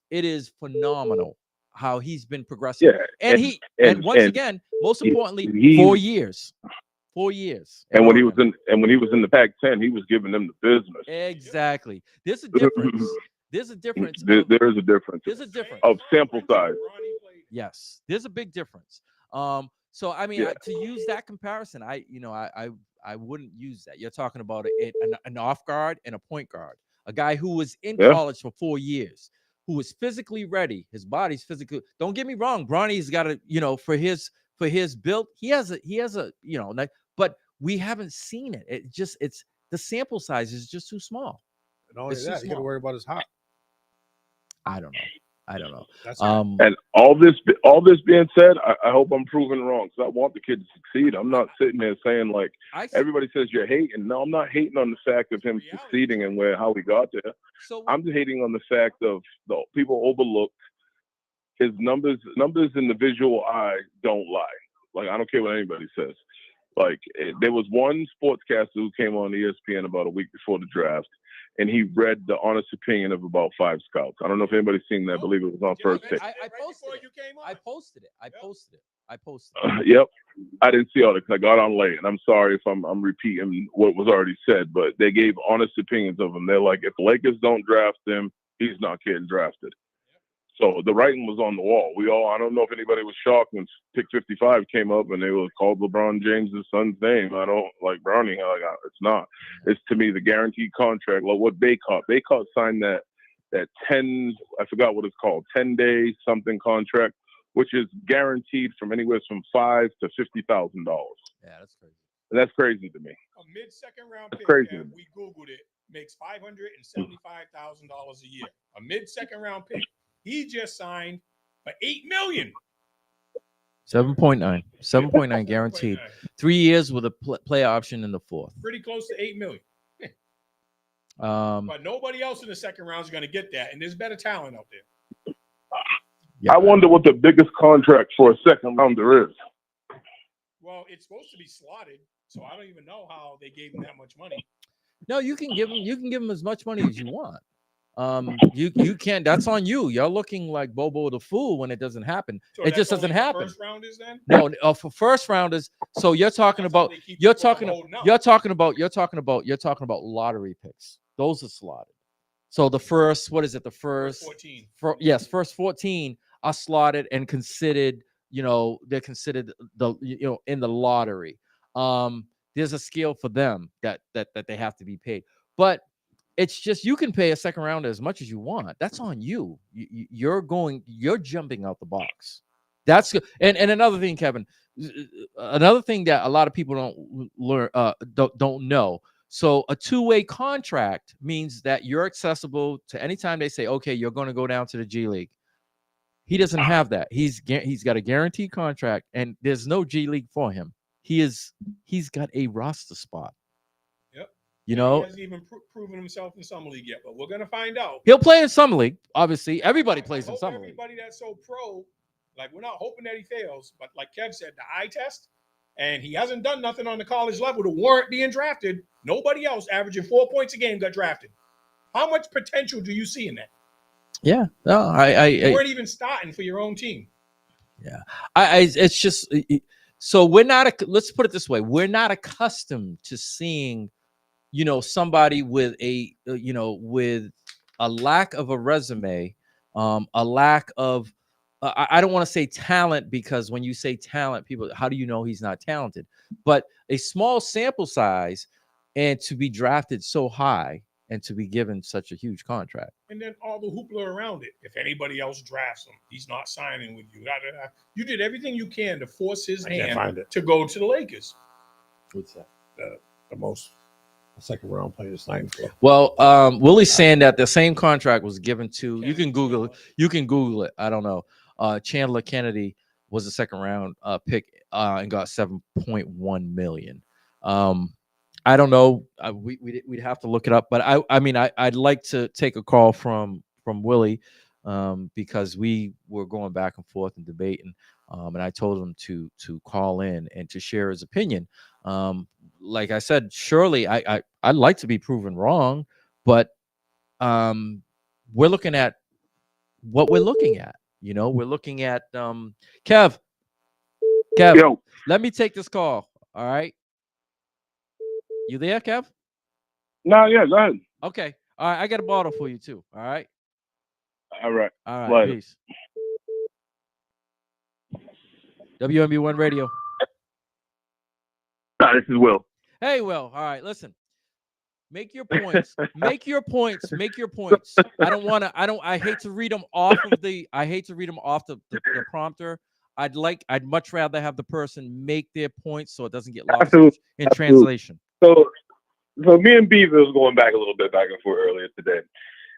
phenomenal how he's been progressing. Yeah, and once again, most importantly, 4 years. 4 years. And when he was in the Pac-10, he was giving them the business. Exactly. There's a difference. There's a difference. There is a difference. There's a difference of sample size. Yes, there's a big difference. So I mean, to use that comparison, I wouldn't use that. You're talking about an off guard and a point guard, a guy who was in college for 4 years, who was physically ready. His body's physically. Don't get me wrong, Bronny's got a for his build, he has a but we haven't seen it. It's the sample size is just too small. And only that, you got to worry about his height. I don't know. That's and all this being said, I hope I'm proven wrong because I want the kid to succeed. I'm not sitting there saying like everybody says you're hating. No, I'm not hating on the fact of him succeeding and how he got there. So I'm just hating on the fact of the people overlook his numbers in the visual eye don't lie. Like, I don't care what anybody says. Like, there was one sportscaster who came on ESPN about a week before the draft, and he read the honest opinion of about 5 scouts. I don't know if anybody's seen that. I believe it was on First Take. I posted it. Yep. I didn't see all that because I got on late, and I'm sorry if I'm repeating what was already said, but they gave honest opinions of him. They're like, if the Lakers don't draft him, he's not getting drafted. So the writing was on the wall. I don't know if anybody was shocked when pick 55 came up and they were called LeBron James' son's name. I don't like Browning. It's not. It's to me the guaranteed contract. Like what Baycott signed that 10, I forgot what it's called, 10-day something contract, which is guaranteed from anywhere from $5,000 to $50,000. Yeah, that's crazy. And that's crazy to me. A mid-second round pick. Crazy. We Googled it. Makes $575,000 a year. A mid-second round pick. He just signed for $8 million. 7.9 guaranteed. 3 years with a play option in the 4th. Pretty close to $8 million. But nobody else in the second round is going to get that, and there's better talent out there. Yeah. I wonder what the biggest contract for a second rounder is. Well, it's supposed to be slotted, so I don't even know how they gave him that much money. No, you can give him as much money as you want. You can't. That's on you. You're looking like Bobo the Fool when it doesn't happen. So it just doesn't happen. First rounders, then? No, for first rounders. So you're talking about lottery picks. Those are slotted. So the first, what is it? The first 14. First 14 are slotted and considered. They're considered in the lottery. There's a scale for them that they have to be paid, but. It's just you can pay a second rounder as much as you want. That's on you. You're jumping out the box. That's good. And another thing, Kevin, another thing that a lot of people don't learn, don't know. So a two-way contract means that you're accessible to anytime they say, okay, you're going to go down to the G League. He doesn't have that. He's got a guaranteed contract, and there's no G League for him. He's got a roster spot. He hasn't even proven himself in Summer League yet, but we're going to find out. He'll play in Summer League. Obviously, everybody plays in Summer League. Everybody that's so pro, like we're not hoping that he fails, but like Kev said, the eye test, and he hasn't done nothing on the college level to warrant being drafted. Nobody else averaging 4 points a game got drafted. How much potential do you see in that? Yeah, no, you weren't even starting for your own team. Yeah, it's just so we're not. Let's put it this way: we're not accustomed to seeing. Somebody with with a lack of a resume, a lack of, I don't want to say talent, because when you say talent, people, how do you know he's not talented? But a small sample size and to be drafted so high and to be given such a huge contract. And then all the hoopla around it. If anybody else drafts him, he's not signing with you. You did everything you can to force his I can't find hand it. to go to the Lakers. What's that? The most second round player signed for. Well, Willie's saying that the same contract was given to. You can Google it. You can Google it. I don't know. Chandler Kennedy was a second round pick and got $7.1 million. I don't know. We'd have to look it up. But I mean, I'd like to take a call from Willie because we were going back and forth and debating. And I told him to call in and to share his opinion. Like I said, surely I'd like to be proven wrong, but we're looking at what we're looking at. You know, we're looking at Kev. Yo. Let me take this call. All right. You there, Kev? No, yeah, go ahead. Okay. All right. I got a bottle for you too. All right. All right. All right. Later. Peace. WMB1 Radio. This is Will. Hey, Will. All right. Listen. Make your points. Make your points. Make your points. I hate to read them off of the the prompter. I'd much rather have the person make their points so it doesn't get lost in translation. So me and Beaver was going back a little bit back and forth earlier today.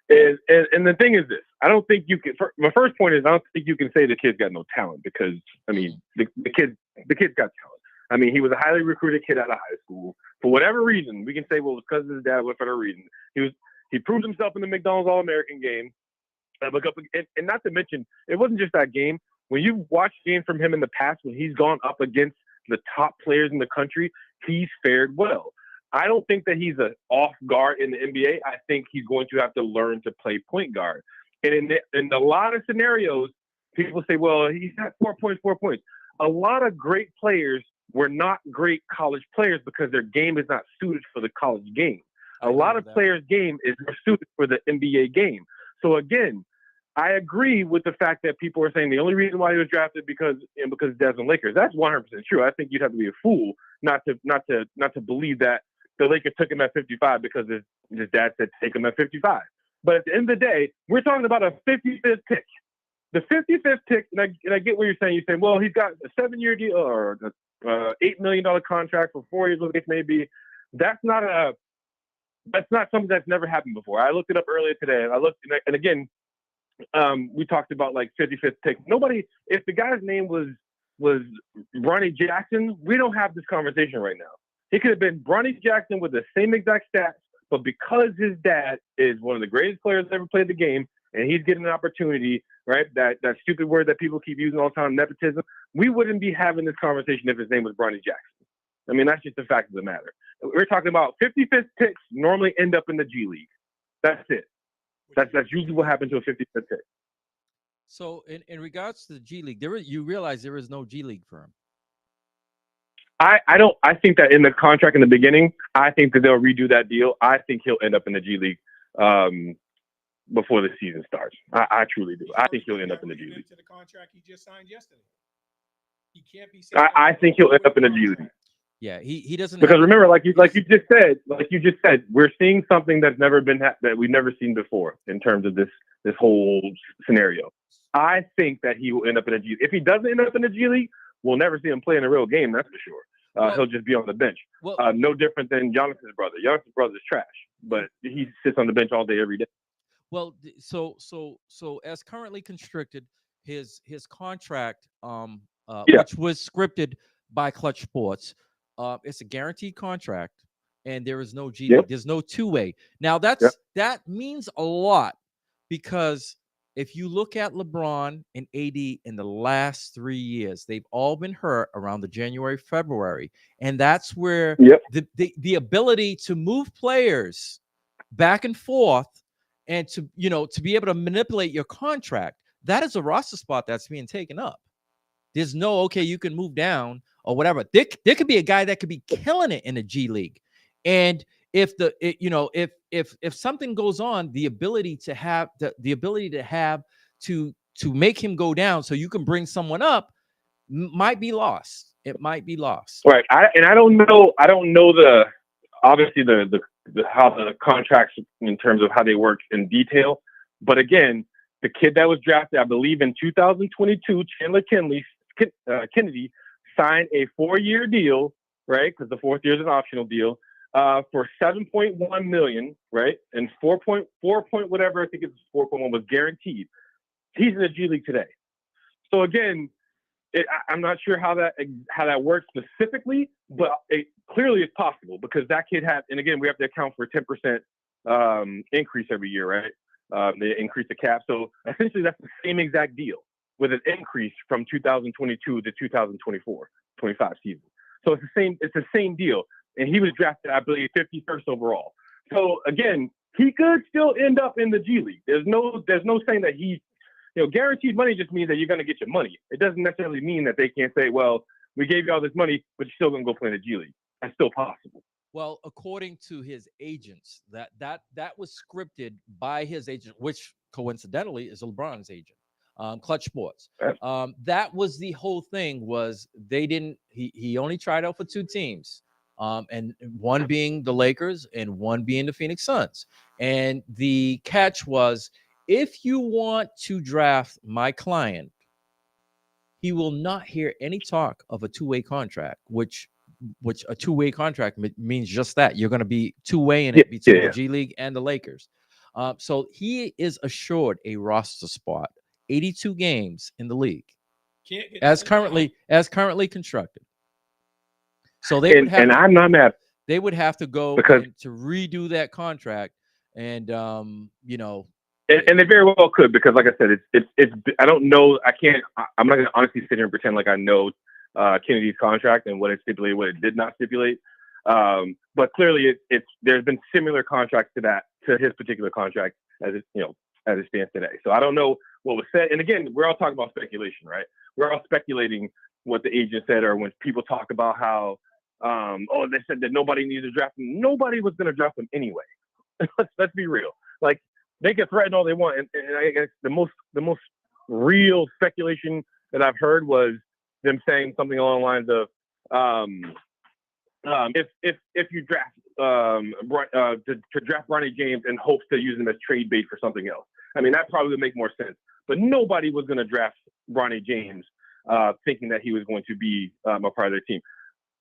And the thing is this, I don't think you can, my first point is I don't think you can say the kid's got no talent because, I mean, the kid's got talent. I mean, he was a highly recruited kid out of high school. For whatever reason, we can say, well, it was because of his dad, whatever reason. He proved himself in the McDonald's All-American game. And not to mention, it wasn't just that game. When you watch games from him in the past, when he's gone up against the top players in the country, he's fared well. I don't think that he's an off guard in the NBA. I think he's going to have to learn to play point guard. And in a lot of scenarios, people say, well, he's got 4 points. A lot of great players were not great college players because their game is not suited for the college game. A lot of players' game is more suited for the NBA game. So again, I agree with the fact that people are saying the only reason why he was drafted because Dad's on Lakers. That's 100% true. I think you'd have to be a fool not to believe that the Lakers took him at 55 because his dad said take him at 55. But at the end of the day, we're talking about a 55th pick. The 55th pick, and I get what you're saying. You're saying, well, he's got a 7-year deal or $8 million contract for 4 years, what it may be. That's not something that's never happened before. I looked it up earlier today, and again, we talked about like 55th pick. If the guy's name was Bronny Jackson, we don't have this conversation right now. He could have been Bronny Jackson with the same exact stats, but because his dad is one of the greatest players that ever played the game, and he's getting an opportunity, right? That stupid word that people keep using all the time, nepotism. We wouldn't be having this conversation if his name was Bronny Jackson. I mean, that's just the fact of the matter. We're talking about 55th picks normally end up in the G League. That's it. That's usually what happens to a 55th pick. So in regards to the G League, you realize there is no G League for him. I think that in the contract in the beginning, I think that they'll redo that deal. I think he'll end up in the G League before the season starts. I truly do. I think he'll end up in the G League. To the contract he just signed yesterday. He can't be. I think he'll end up in the G League. Yeah, he doesn't. Because remember, like you just said, we're seeing something that's never been that we've never seen before in terms of this whole scenario. I think that he will end up in a G League. If he doesn't end up in the G League, we'll never see him play in a real game. That's for sure. He'll just be on the bench. No different than Giannis's brother. Giannis's brother's trash, but he sits on the bench all day, every day. Well, so as currently constricted, his contract, which was scripted by Clutch Sports, it's a guaranteed contract, and there is no G League. There's no two-way. Now that means a lot because if you look at LeBron and AD in the last 3 years, they've all been hurt around the January, February, and that's where the ability to move players back and forth and to be able to manipulate your contract, that is a roster spot that's being taken up. There's no, okay, you can move down or whatever. There could be a guy that could be killing it in the G League. And if if something goes on, the ability to have to make him go down so you can bring someone up might be lost. It might be lost. Right. I don't know obviously the how the contracts in terms of how they work in detail. But again, the kid that was drafted, I believe in 2022, Chandler Kennedy signed a 4-year deal, right? Because the 4th year is an optional deal, for $7.1 million, right? And 4.4 whatever, I think it's 4.1 was guaranteed. He's in the G League today. So again, I'm not sure how that works specifically, but it clearly is possible because that kid had, and again, we have to account for 10% increase every year, right? They increase the cap. So essentially that's the same exact deal with an increase from 2022 to 2024-25 season. So it's the same deal. And he was drafted, I believe, 51st overall. So again, he could still end up in the G League. There's no saying that he, guaranteed money just means that you're going to get your money. It doesn't necessarily mean that they can't say, well, we gave you all this money, but you're still going to go play in the G League. That's still possible. Well, according to his agents, that was scripted by his agent, which coincidentally is LeBron's agent, Clutch Sports. That was the whole thing. Was they didn't? He only tried out for 2 teams, and one being the Lakers and one being the Phoenix Suns. And the catch was, if you want to draft my client, he will not hear any talk of a 2-way contract, which a 2-way contract means just that. You're going to be 2-way in it between the G League and the Lakers. So he is assured a roster spot, 82 games in the league, as currently constructed. So they would have, and I'm not mad. They would have to go to redo that contract, and And they very well could, because like I said, it's I don't know. I'm not going to honestly sit here and pretend like I know Kennedy's contract and what it stipulated, what it did not stipulate. But clearly there's been similar contracts to his particular contract as it stands today. So I don't know what was said. And again, we're all talking about speculation, right? We're all speculating what the agent said, or when people talk about how, they said that nobody needed to draft him. Nobody was going to draft him anyway. Let's be real. Like, they can threaten all they want, and I guess the most real speculation that I've heard was them saying something along the lines of, if you draft to draft Bronny James in hopes to use him as trade bait for something else. I mean, that probably would make more sense. But nobody was going to draft Bronny James thinking that he was going to be a part of their team.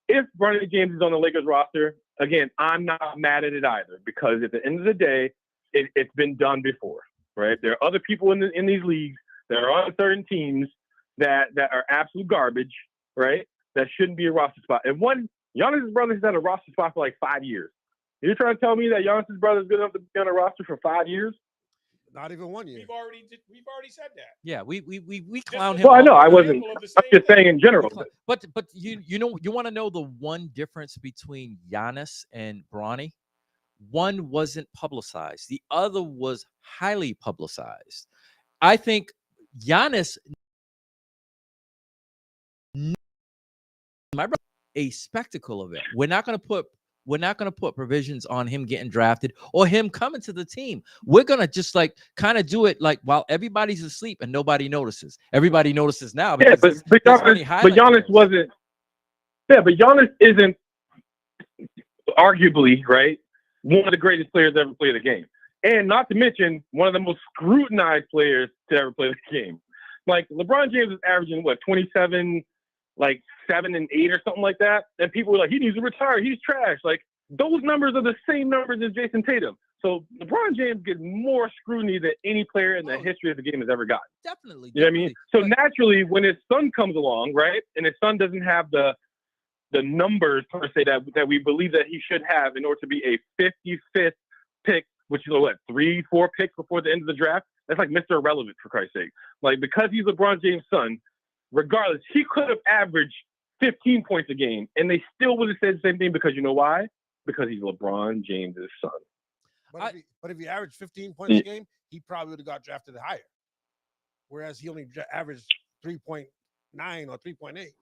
If Bronny James is on the Lakers roster, again, I'm not mad at it either, because at the end of the day, it's been done before, right? There are other people in these leagues that are on certain teams that are absolute garbage, right? That shouldn't be a roster spot. And Giannis' brother has had a roster spot for like 5 years. You're trying to tell me that Giannis' brother is good enough to be on a roster for 5 years? Not even 1 year. We've already said that. Yeah, we clown him. Well, I know I wasn't. I'm just saying in general. But you want to know the one difference between Giannis and Bronny? One wasn't publicized. The other was highly publicized. I think Giannis, my brother, a spectacle event. We're not going to put provisions on him getting drafted or him coming to the team. We're going to just kind of do it like while everybody's asleep and nobody notices. Everybody notices now. Yeah, but Giannis wasn't. Yeah, but Giannis isn't arguably, right, one of the greatest players to ever play the game. And not to mention one of the most scrutinized players to ever play the game. Like, LeBron James is averaging, 27, 7 and 8 or something like that. And people were like, he needs to retire. He's trash. Like, those numbers are the same numbers as Jason Tatum. So LeBron James gets more scrutiny than any player in the history of the game has ever gotten. Definitely. You know what I mean? So naturally, when his son comes along, right, and his son doesn't have the numbers per se that we believe that he should have in order to be a 55th pick, which is 3-4 picks before the end of the draft. That's like Mr. Irrelevant, for Christ's sake. Like, because he's LeBron James' son, regardless, he could have averaged 15 points a game, and they still would have said the same thing, because you know why? Because he's LeBron James' son. But if he averaged 15 points a game, he probably would have got drafted higher. Whereas he only averaged 3.9 or 3.8.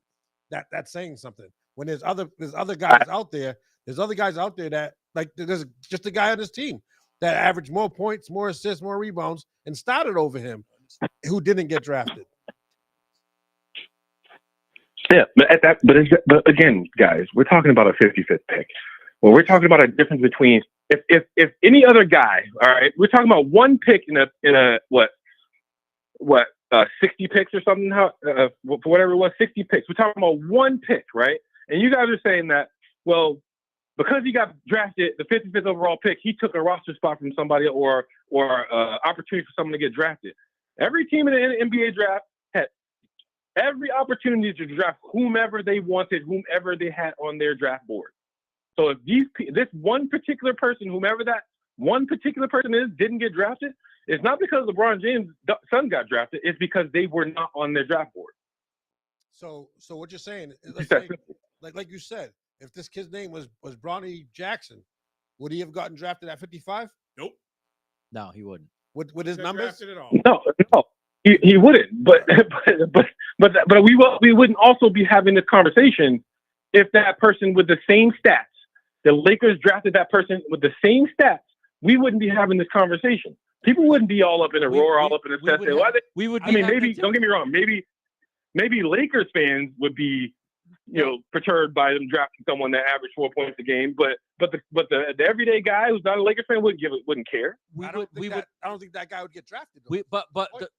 That's saying something. When there's other guys out there, that, like, there's just a guy on his team that averaged more points, more assists, more rebounds, and started over him, who didn't get drafted. Yeah, but again, guys, we're talking about a 55th pick. Well, we're talking about a difference between if any other guy, all right, we're talking about one pick in a what 60 picks or something, whatever it was, 60 picks. We're talking about one pick, right? And you guys are saying that, well, because he got drafted, the 55th overall pick, he took a roster spot from somebody or opportunity for someone to get drafted. Every team in the NBA draft had every opportunity to draft whomever they wanted, whomever they had on their draft board. So if this one particular person, whomever that one particular person is, didn't get drafted, it's not because LeBron James' son got drafted. It's because they were not on their draft board. So what you're saying, like you said, if this kid's name was Bronny Jackson, would he have gotten drafted at 55? Nope. No, he wouldn't. With his numbers? At all. No, he wouldn't. But we wouldn't also be having this conversation if that person with the same stats, the Lakers drafted that person with the same stats, we wouldn't be having this conversation. People wouldn't be all up in a roar, all up in a set. We would. I mean, maybe don't get me wrong. Maybe Lakers fans would be, perturbed by them drafting someone that averaged 4 points a game. But the everyday guy who's not a Lakers fan wouldn't care. I don't think that guy would get drafted.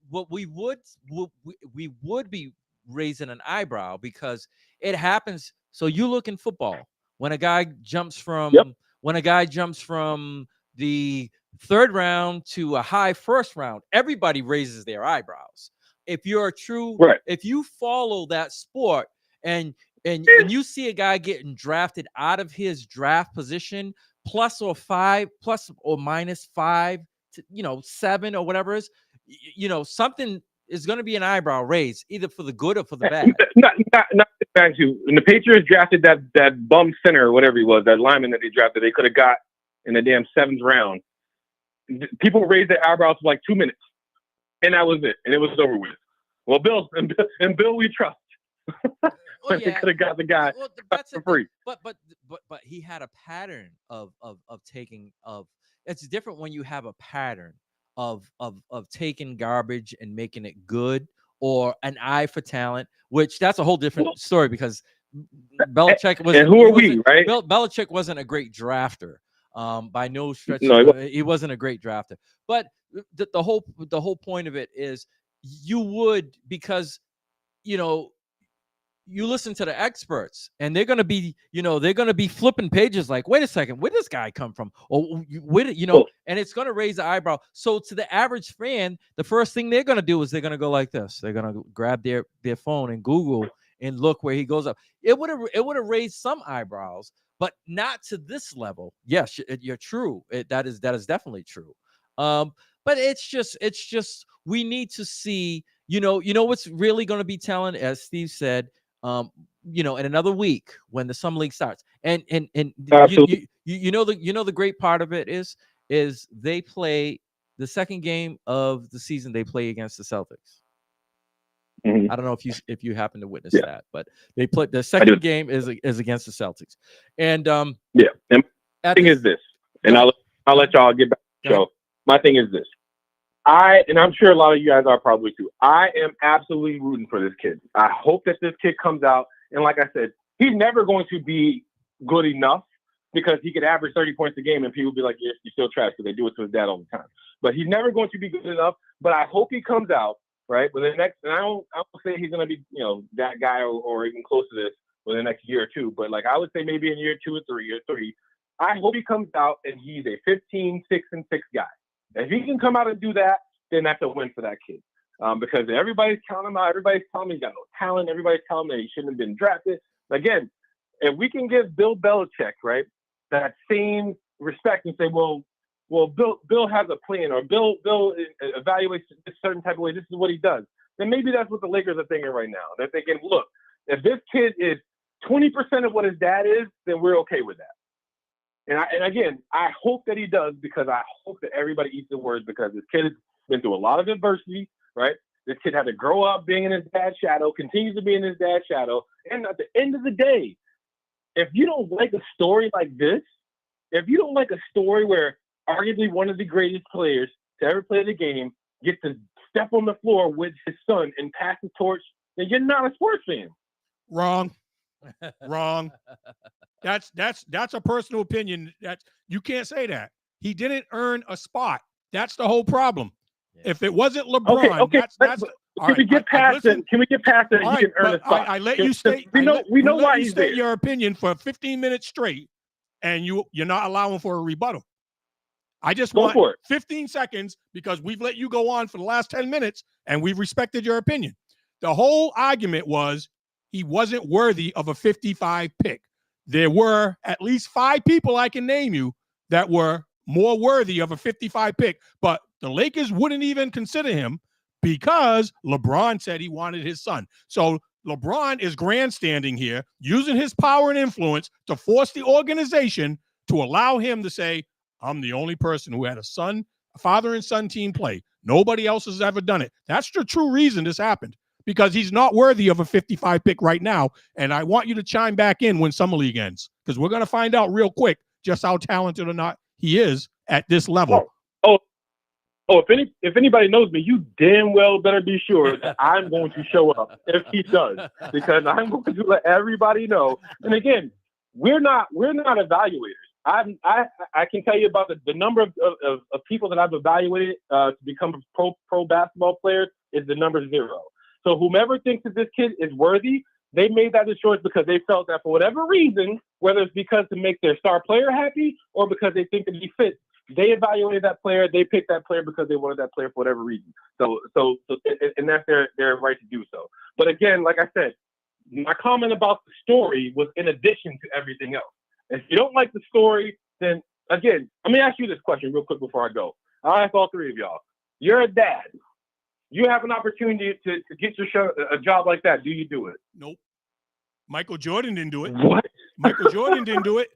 What we would be raising an eyebrow because it happens. So you look in football when a guy jumps from the third round to a high first round, everybody raises their eyebrows. If you're if you follow that sport and you see a guy getting drafted out of his draft position plus or minus 5 to 7 or whatever it is, something is going to be an eyebrow raised either for the good or for the bad. Not back to when the Patriots drafted that bum center or whatever he was, that lineman that they drafted, they could have got in the damn 7th round. People raised their eyebrows for like 2 minutes, and that was it, and it was over with. Well, Bill, we trust. They could have got the guy for free. But he had a pattern of taking of. It's different when you have a pattern of taking garbage and making it good, or an eye for talent, which that's a whole different story because Belichick was. And who are we, right? Belichick wasn't a great drafter. By no stretch, he wasn't a great drafter. But the whole point of it is you would, because you listen to the experts and they're gonna be flipping pages like, wait a second, where did this guy come from? Or and it's gonna raise the eyebrow. So to the average fan, the first thing they're gonna do is they're gonna go like this. They're gonna grab their phone and Google and look where he goes up. It would have raised some eyebrows, but not to this level. Yes, you're true. That is definitely true. But it's just we need to see. What's really going to be telling, as Steve said. In another week when the summer league starts, and the great part of it is they play the second game of the season. They play against the Celtics. Mm-hmm. I don't know if you happen to witness that, but they play the second game is against the Celtics, and And my thing is this, and I'll let y'all get back to the show. My thing is this. And I'm sure a lot of you guys are probably too. I am absolutely rooting for this kid. I hope that this kid comes out. And like I said, he's never going to be good enough because he could average 30 points a game and people will be like, yes, you're still trash because they do it to his dad all the time. But he's never going to be good enough. But I hope he comes out, right? But the next, and I don't say he's going to be, that guy or even close to this within the next year or two. But like I would say maybe in year 2 or 3, I hope he comes out and he's a 15, 6-6 guy. If he can come out and do that, then that's a win for that kid. Because everybody's counting him out. Everybody's telling him he's got no talent. Everybody's telling him that he shouldn't have been drafted. Again, if we can give Bill Belichick, right, that same respect and say, well, Bill has a plan, or Bill evaluates a certain type of way. This is what he does. Then maybe that's what the Lakers are thinking right now. They're thinking, look, if this kid is 20% of what his dad is, then we're okay with that. And again, I hope that he does, because I hope that everybody eats the words, because this kid has been through a lot of adversity, right? This kid had to grow up being in his dad's shadow, continues to be in his dad's shadow. And at the end of the day, if you don't like a story like this, if you don't like a story where arguably one of the greatest players to ever play the game gets to step on the floor with his son and pass the torch, then you're not a sports fan. Wrong. Wrong. That's a personal opinion. You can't say that. He didn't earn a spot. That's the whole problem. Yeah. If it wasn't LeBron, Okay. that's Can we get past it? Can we get past it? All He right, can earn a spot. I let you state. We know why you he's state there. your opinion for 15 minutes straight, and you're not allowing for a rebuttal. I just Go for want it. 15 seconds because we've let you go on for the last 10 minutes, and we've respected your opinion. The whole argument was he wasn't worthy of a 55 pick. There were at least 5 people I can name you that were more worthy of a 55 pick, but the Lakers wouldn't even consider him because LeBron said he wanted his son. So LeBron is grandstanding here, using his power and influence to force the organization to allow him to say, I'm the only person who had a father and son team play. Nobody else has ever done it. That's the true reason this happened, because he's not worthy of a 55 pick right now. And I want you to chime back in when Summer League ends, because we're going to find out real quick just how talented or not he is at this level. If anybody knows me, you damn well better be sure that I'm going to show up if he does, because I'm going to let everybody know. And again, we're not evaluators. I can tell you about the number of people that I've evaluated to become pro basketball players is the number 0. So whomever thinks that this kid is worthy, they made that choice because they felt that for whatever reason, whether it's because to make their star player happy or because they think that he fits, they evaluated that player. They picked that player because they wanted that player for whatever reason. So and that's their right to do so. But again, like I said, my comment about the story was in addition to everything else. If you don't like the story, then again, let me ask you this question real quick before I go. I'll ask all 3 of y'all. You're a dad. You have an opportunity to get a job like that. Do you do it? Nope. Michael Jordan didn't do it. What? Michael Jordan didn't do it.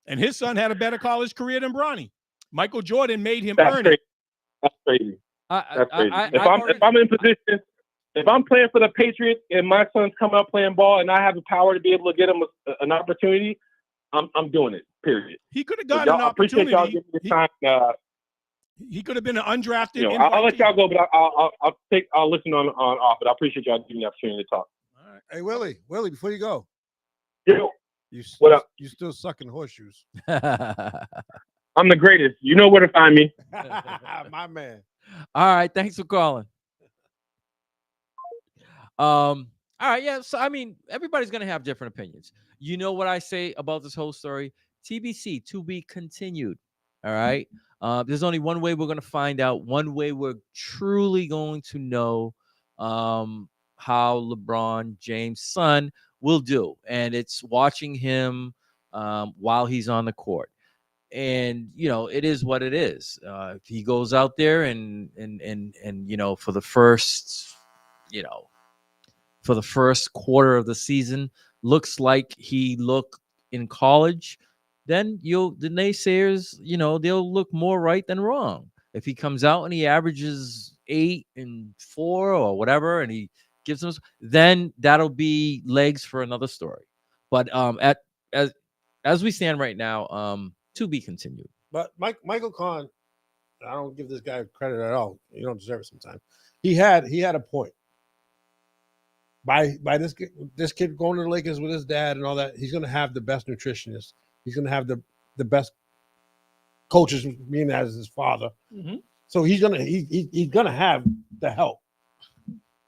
And his son had a better college career than Bronny. Michael Jordan made him earn it. That's crazy. That's crazy. If I'm in position, if I'm playing for the Patriots and my son's coming up playing ball and I have the power to be able to get him an opportunity, I'm doing it. Period. He could have gotten an opportunity. I appreciate y'all giving me the time. He could have been an undrafted. I'll let y'all go, but I'll listen on off. But I appreciate y'all giving me the opportunity to talk. All right. Hey Willie, before you go, Yo, what up? You still sucking horseshoes? I'm the greatest. You know where to find me. My man. All right, thanks for calling. All right, yeah. So I mean, everybody's gonna have different opinions. You know what I say about this whole story? TBC, to be continued. All right. There's only one way we're gonna find out. One way we're truly going to know how LeBron James' son will do, and it's watching him while he's on the court. And it is what it is. If he goes out there and for the first quarter of the season looks like he looked in college, then the naysayers, they'll look more right than wrong. If he comes out and he averages 8 and 4 or whatever, and he gives them, then that'll be legs for another story. But as we stand right now, to be continued. But Michael Kahn, I don't give this guy credit at all. You don't deserve it sometimes. He had a point. By this kid going to the Lakers with his dad and all that, he's going to have the best nutritionist. He's going to have the best coaches, being as his father. Mm-hmm. So he's gonna have the help.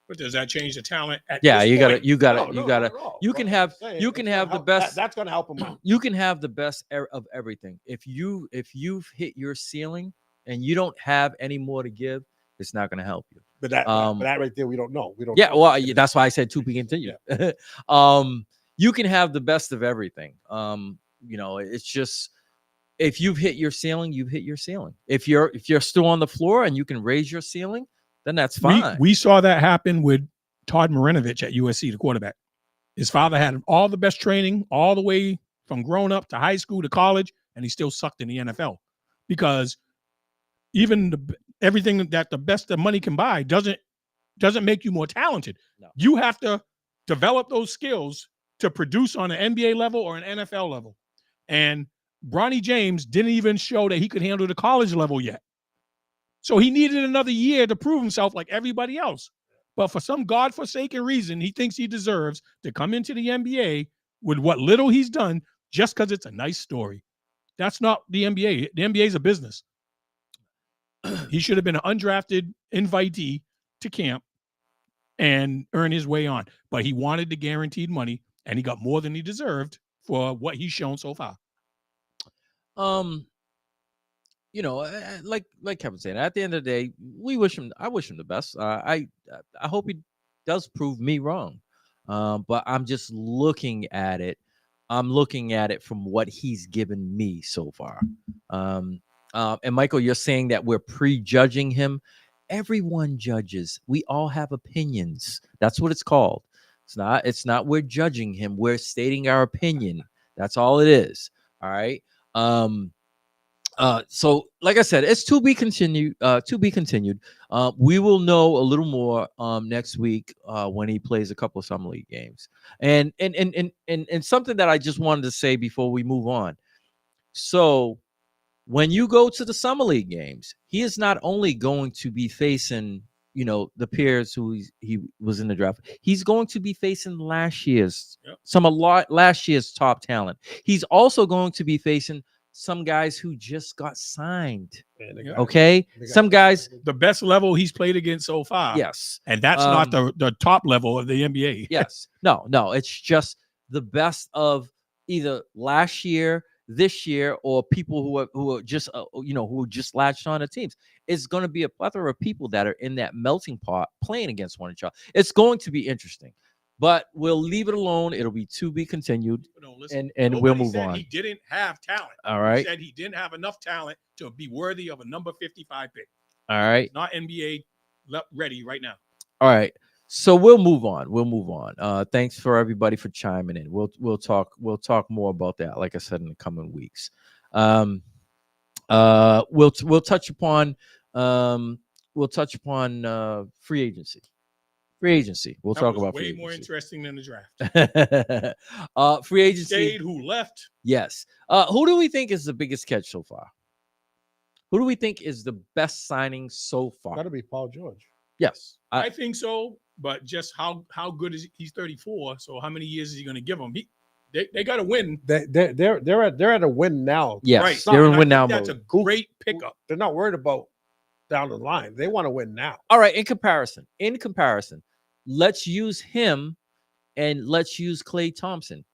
But does that change the talent? You can have the best. That's gonna help him out. You can have the best of everything. If you've hit your ceiling and you don't have any more to give, it's not going to help you. But that right there, we don't know. Yeah, well, that's why I said to be continued. Yeah. You can have the best of everything. It's just if you've hit your ceiling, you've hit your ceiling. If you're still on the floor and you can raise your ceiling, then that's fine. We saw that happen with Todd Marinovich at USC, the quarterback. His father had all the best training all the way from growing up to high school to college, and he still sucked in the NFL because even everything that the best of money can buy doesn't make you more talented. No. You have to develop those skills to produce on an NBA level or an NFL level. And Bronny James didn't even show that he could handle the college level yet. So he needed another year to prove himself like everybody else. But for some godforsaken reason, he thinks he deserves to come into the NBA with what little he's done just because it's a nice story. That's not the NBA. The NBA is a business. He should have been an undrafted invitee to camp and earn his way on. But he wanted the guaranteed money, and he got more than he deserved for what he's shown so far. Like Kevin said, at the end of the day, I wish him the best. I hope he does prove me wrong. But I'm just looking at it. I'm looking at it from what he's given me so far. And Michael, you're saying that we're prejudging him. Everyone judges. We all have opinions. That's what it's called. It's not we're judging him. We're stating our opinion. That's all it is. All right. So like I said, it's to be continued. We will know a little more next week when he plays a couple of summer league games. And something that I just wanted to say before we move on. So when you go to the summer league games, he is not only going to be facing, the peers who he was in the draft. He's going to be facing last year's top talent. He's also going to be facing some guys who just got signed. Okay, some guys, the best level he's played against so far. Yes, and that's not the top level of the NBA. Yes, no, it's just the best of either last year, this year, or people who are just who just latched on to teams. It's going to be a plethora of people that are in that melting pot playing against one another. It's going to be interesting. But we'll leave it alone. It'll be to be continued, and we'll move on. He didn't have talent. All right. He said he didn't have enough talent to be worthy of a number 55 pick. All right. Not NBA ready right now. All right. So we'll move on. Thanks for everybody for chiming in. We'll talk more about that, like I said, in the coming weeks. We'll touch upon free agency. We'll talk about way free more agency. Interesting than the draft. Free agency. Stayed, who left? Yes. Who do we think is the biggest catch so far? Who do we think is the best signing so far? Got to be Paul George. Yes, I think so. But just how good is he? He's 34. So how many years is he going to give them? They got to win. They're at a win now. Yes, right. They're in win now mode. That's a great pickup. They're not worried about down the line. They want to win now. All right. In comparison, let's use him and let's use Klay Thompson.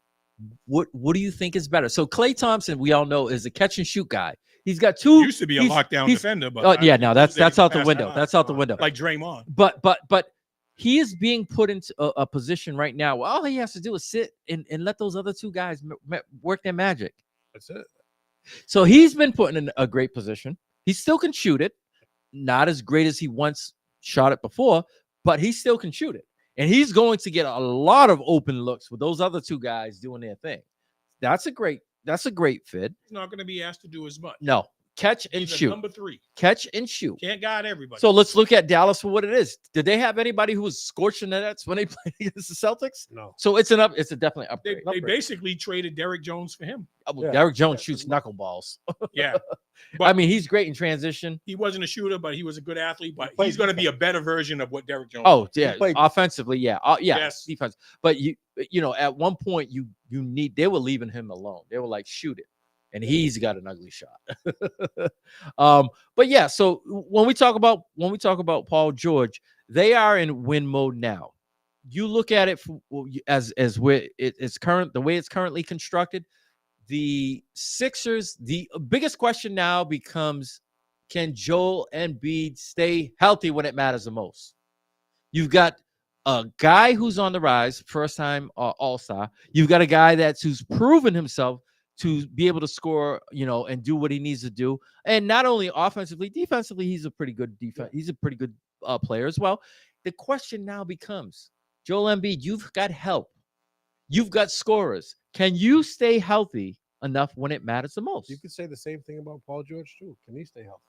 What do you think is better? So Klay Thompson, we all know, is a catch and shoot guy. He's got two. He used to be a lockdown defender, but that's out the window. That's out the window. Like Draymond. But he is being put into a position right now where all he has to do is sit and let those other two guys work their magic. That's it. So he's been put in a great position. He still can shoot it, not as great as he once shot it before, but he still can shoot it. And he's going to get a lot of open looks with those other two guys doing their thing. That's a great fit. He's not going to be asked to do as much. No. Catch and shoot. Number 3. Catch and shoot. Can't guard everybody. So let's look at Dallas for what it is. Did they have anybody who was scorching the nets when they played against the Celtics? No. So it's a definitely upgrade. They basically traded Derrick Jones for him. Derrick Jones shoots knuckleballs. Yeah. But I mean, he's great in transition. He wasn't a shooter, but he was a good athlete. But he's going to be a better version of what Derrick Jones. Oh yeah, offensively, yeah, yes. Defense. But at one point they were leaving him alone. They were like, shoot it. And he's got an ugly shot. But yeah, so when we talk about Paul George, they are in win mode now. You look at it as where it's the way it's currently constructed. The Sixers, the biggest question now becomes, can Joel Embiid stay healthy when it matters the most? You've got a guy who's on the rise, first time All-Star. You've got a guy who's proven himself to be able to score, and do what he needs to do. And not only offensively, defensively, he's a pretty good player as well. The question now becomes, Joel Embiid, you've got help. You've got scorers. Can you stay healthy enough when it matters the most? You could say the same thing about Paul George too. Can he stay healthy?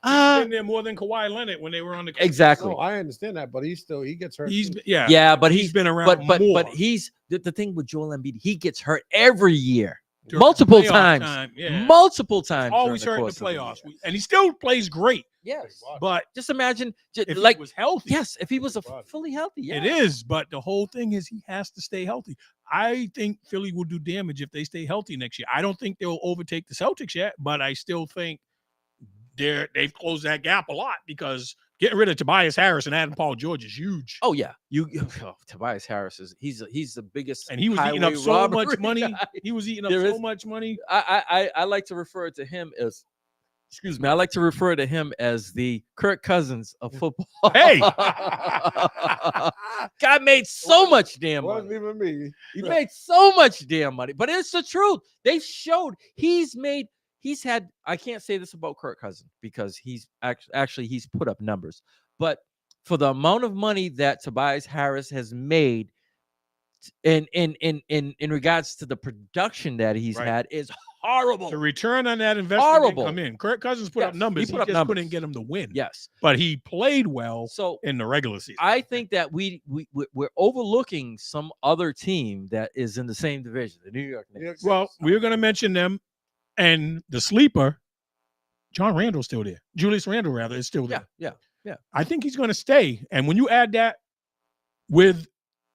He's been there more than Kawhi Leonard when they were on the court. Exactly. No, I understand that, but he gets hurt. But he's been around. But he's the thing with Joel Embiid. He gets hurt every year. during multiple playoff times. time. Yeah. Multiple times. Always during hurt in the course of the playoffs. year. And he still plays great. Yes. But Just imagine, if like, he was healthy, yes, if he was a body. fully healthy, yeah. it is. But the whole thing is he has to stay healthy. I think Philly will do damage if they stay healthy next year. I don't think they'll overtake the Celtics yet, but I still think they've closed that gap a lot because getting rid of Tobias Harris and Adam Paul George is huge. Oh yeah, Tobias Harris he's the biggest, and he was eating up so much money. guy. He was eating up There so is- much money. I like to refer to him as, excuse me, I like to refer to him as the Kirk Cousins of football. Hey, guy made so much damn Wasn't money. even me. He made so much damn money, but it's the truth. They showed he's had. I can't say this about Kirk Cousins because he's actually he's put up numbers, but for the amount of money that Tobias Harris has made, in regards to the production that he's Right. had, is horrible. the return on that investment Horrible. didn't come in. Kirk Cousins put up Yes, numbers. he He put up just numbers. couldn't get him to win. Yes. But he played well So in the regular season. I think that we're overlooking some other team that is in the same division, the New York Knicks. Well, we were going to mention them, and the sleeper, John Randall's still there. Julius Randle, rather, is still there. Yeah. I think he's going to stay. And when you add that with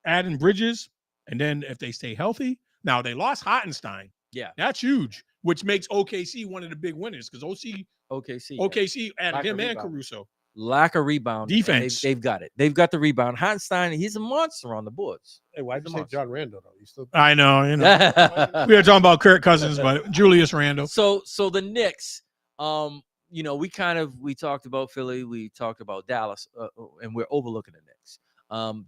adding Bridges, and then if they stay healthy, now they lost Hartenstein. Yeah. That's huge, which makes OKC one of the big winners because OKC added Lack of him and rebound. Caruso. Lack of rebound. and Defense. They've got it. They've got the rebound. Hanstein, he's a monster on the boards. Hey, why'd you say John Randall though? You still I know. We were talking about Kirk Cousins, but Julius Randle. So the Knicks, we talked about Philly, we talked about Dallas, and we're overlooking the Knicks.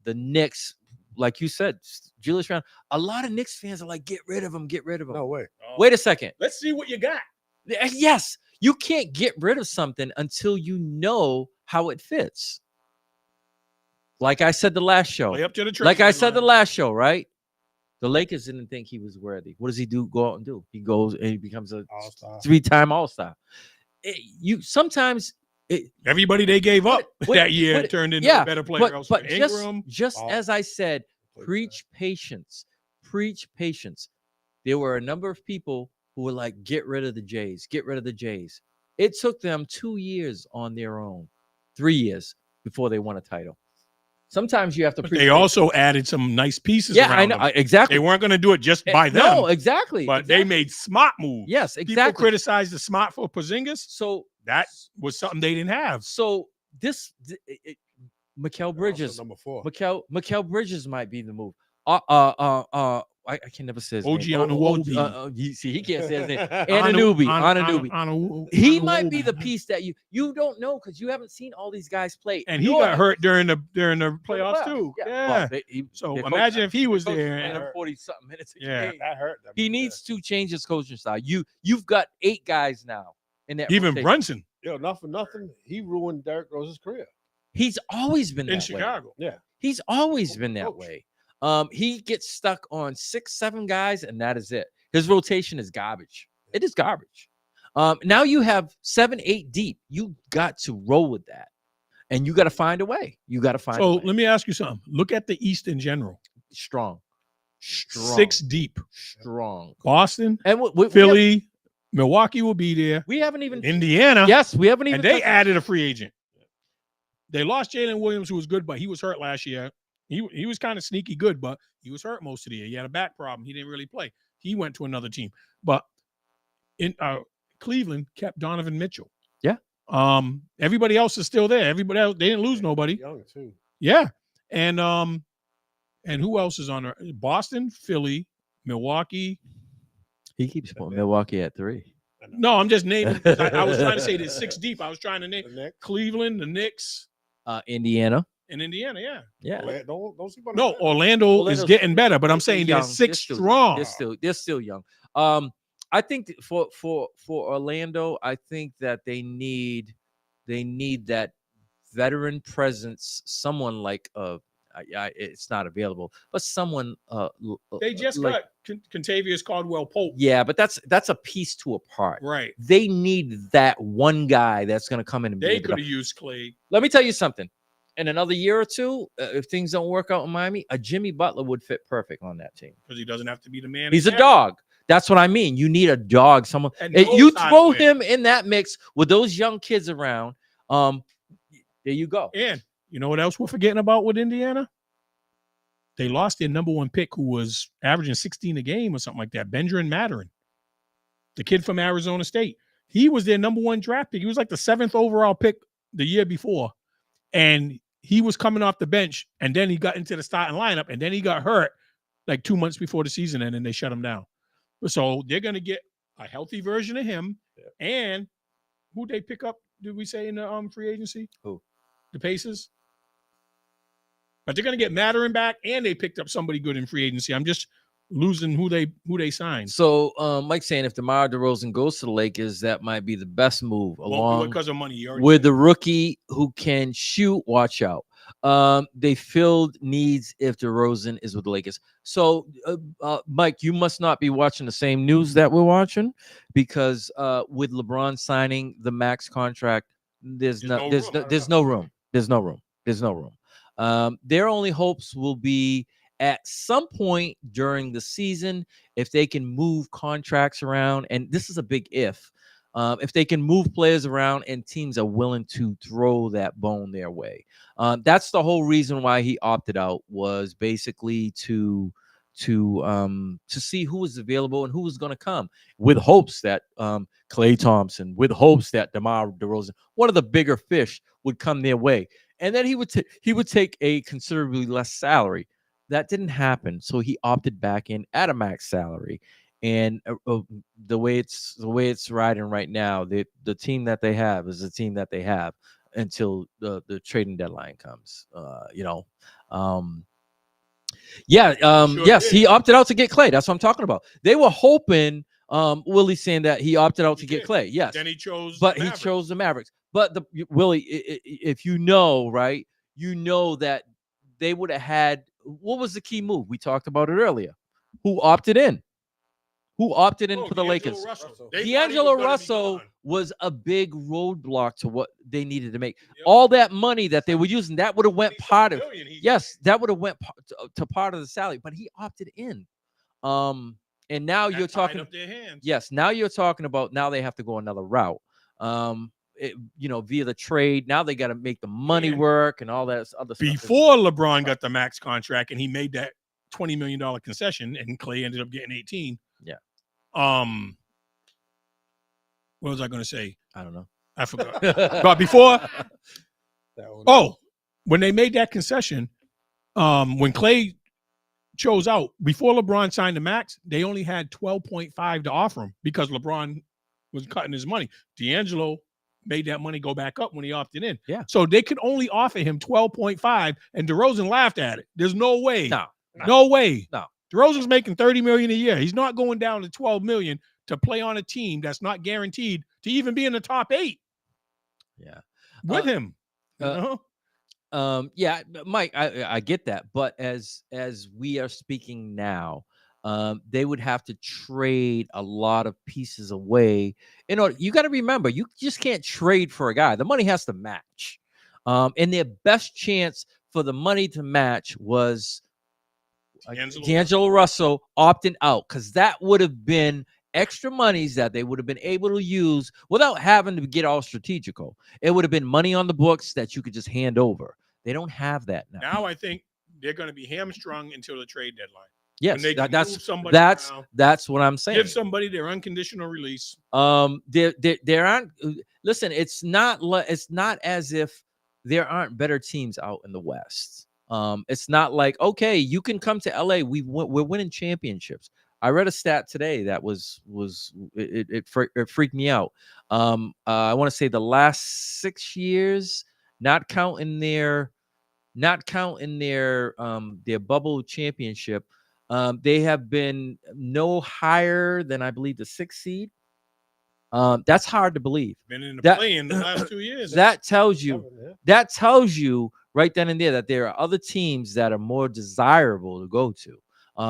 The Knicks, like you said, Julius Randle, a lot of Knicks fans are like, get rid of him. no way. Wait a second. Let's see what you got. Yes, you can't get rid of something until you know how it fits. Like I said the last show. Play up to the trade Like I said the deadline. last show, right? The Lakers didn't think he was worthy. What does he do? Go out and do. He goes and he becomes a All-star. 3-time All-Star. Everybody they gave up that year but- turned into yeah, a better player. but elsewhere. just Ingram, as I said, Played preach patience. Preach patience. There were a number of people who were like, get rid of the Jays. Get rid of the Jays. It took them 2 years on their own, 3 years before they won a title. Sometimes you have to. but they also added some nice pieces. Yeah, around I know them. exactly. They weren't going to do it just by them. No, exactly. but they made smart moves. Yes, People exactly. criticized the smart for Porzingis. So That was something they didn't have. So Mikal Bridges, number 4. Mikal Bridges might be the move. I can never say his OG name. Anunoby. He can't say his name. Anunoby. He might be the piece that you don't know because you haven't seen all these guys play. And he got hurt during the playoffs too. Well, Yeah. So imagine if he was there. And 40-something minutes a Yeah. game. That hurt. He needs to change his coaching style. You've got 8 guys now in that. even rotation. Brunson Yo, not for nothing. He ruined Derrick Rose's career. He's always been in that way. Chicago. Yeah. He's always been that Coach. way. He gets stuck on 6-7 guys, and that is it. His rotation is garbage. It is garbage. Now you have 7-8 deep. You got to roll with that, and you got to find a way. You got to find. So a way. let me ask you something. Look at the East in general. Strong. 6 deep. strong. Boston, And Philly, Milwaukee will be there. we haven't even. Indiana. Yes, we haven't even. And they touched- added a free agent. They lost Jalen Williams, who was good, but he was hurt last year. He was kind of sneaky good, but he was hurt most of the year. He had a back problem. He didn't really play. He went to another team. But in Cleveland kept Donovan Mitchell. Yeah. Everybody else is still there. Everybody else, they didn't lose nobody. Young too. Yeah. And who else is on there? Boston, Philly, Milwaukee. He keeps putting Milwaukee at 3. No, I'm just naming. I was trying to say there's 6 deep. I was trying to name The Knicks. Cleveland, the Knicks, Indiana. and Indiana. Yeah. Yeah. Don't sleep on No, that. Orlando is Orlando's- getting better, but I'm saying young. they're 6 still- strong. They're still young. I think for Orlando, I think that they need that veteran presence. Someone like it's not available, but someone They just like, got Contavious Caldwell Pope. yeah, but that's a piece to a part. Right. They need that one guy that's going to come in and be They able to- could have used Clay. Let me tell you something. In another year or two, if things don't work out in Miami, a Jimmy Butler would fit perfect on that team. Because he doesn't have to be the man. He's a in dog. That's what I mean. You need a dog. Someone And you knows how to throw win. him in that mix with those young kids around. There you go. And you know what else we're forgetting about with Indiana? They lost their number one pick, who was averaging 16 a game or something like that. Benjamin Matterin, the kid from Arizona State. He was their number one draft pick. He was like the 7th overall pick the year before. And he was coming off the bench, and then he got into the starting lineup, and then he got hurt like 2 months before the season ended, and they shut him down. So they're going to get a healthy version of him. Yeah. And who they pick up, did we say, in the free agency? Who? The Pacers. But they're going to get Matterin back, and they picked up somebody good in free agency. I'm just losing who they signed. So Mike's saying if DeMar DeRozan goes to the Lakers, that might be the best move, along because of money with the rookie who can shoot. Watch out. They filled needs if DeRozan is with the Lakers. So Mike, you must not be watching the same news that we're watching, because with LeBron signing the max contract, there's no room. Their only hopes will be at some point during the season, if they can move contracts around, and this is a big if they can move players around and teams are willing to throw that bone their way. That's the whole reason why he opted out, was basically to see who was available and who was going to come, with hopes that Klay Thompson, with hopes that DeMar DeRozan, one of the bigger fish, would come their way, and then he would take a considerably less salary. That didn't happen, so he opted back in at a max salary. And the way it's riding right now, the team that they have is the team that they have until the trading deadline comes. Yes, he opted out to get Klay. That's what I'm talking about. They were hoping. Willie's saying that he opted out to get Klay. Yes, then he chose the Mavericks. But Willie, if you know, right, you know that they would have had. What was the key move? We talked about it earlier. Who opted in? Who opted in for the Lakers? D'Angelo Russell was a big roadblock to what they needed to make. Yep. All that money that they were using, that would have went part of. That would have went to part of the salary, but he opted in. And now you're talking. Yes, now you're talking about, now they have to go another route. Via the trade. Now they got to make the money work and all that other stuff. Before LeBron got the max contract and he made that $20 million concession, and Klay ended up getting 18. Yeah. What was I going to say? I don't know. I forgot. But before, when they made that concession, when Klay chose out, before LeBron signed the max, they only had 12.5 to offer him because LeBron was cutting his money. D'Angelo made that money go back up when he opted in. Yeah. So they could only offer him 12.5, and DeRozan laughed at it. There's no way. No way. No. DeRozan's making $30 million a year. He's not going down to $12 million to play on a team that's not guaranteed to even be in the top 8. Yeah. With him. Yeah, Mike, I get that, but as we are speaking now, they would have to trade a lot of pieces away. You got to remember, you just can't trade for a guy. The money has to match. And their best chance for the money to match was D'Angelo Russell opting out, because that would have been extra monies that they would have been able to use without having to get all strategical. It would have been money on the books that you could just hand over. They don't have that now. Now I think they're going to be hamstrung until the trade deadline. Yes, that's what I'm saying. Give somebody their unconditional release. There aren't. Listen, it's not as if there aren't better teams out in the West. It's not like, okay, you can come to LA. We're winning championships. I read a stat today that it freaked me out. I want to say the last 6 years, not counting their bubble championship, they have been no higher than, I believe, the 6th seed. That's hard to believe. Been in the play in the last 2 years. That tells you right then and there that there are other teams that are more desirable to go to,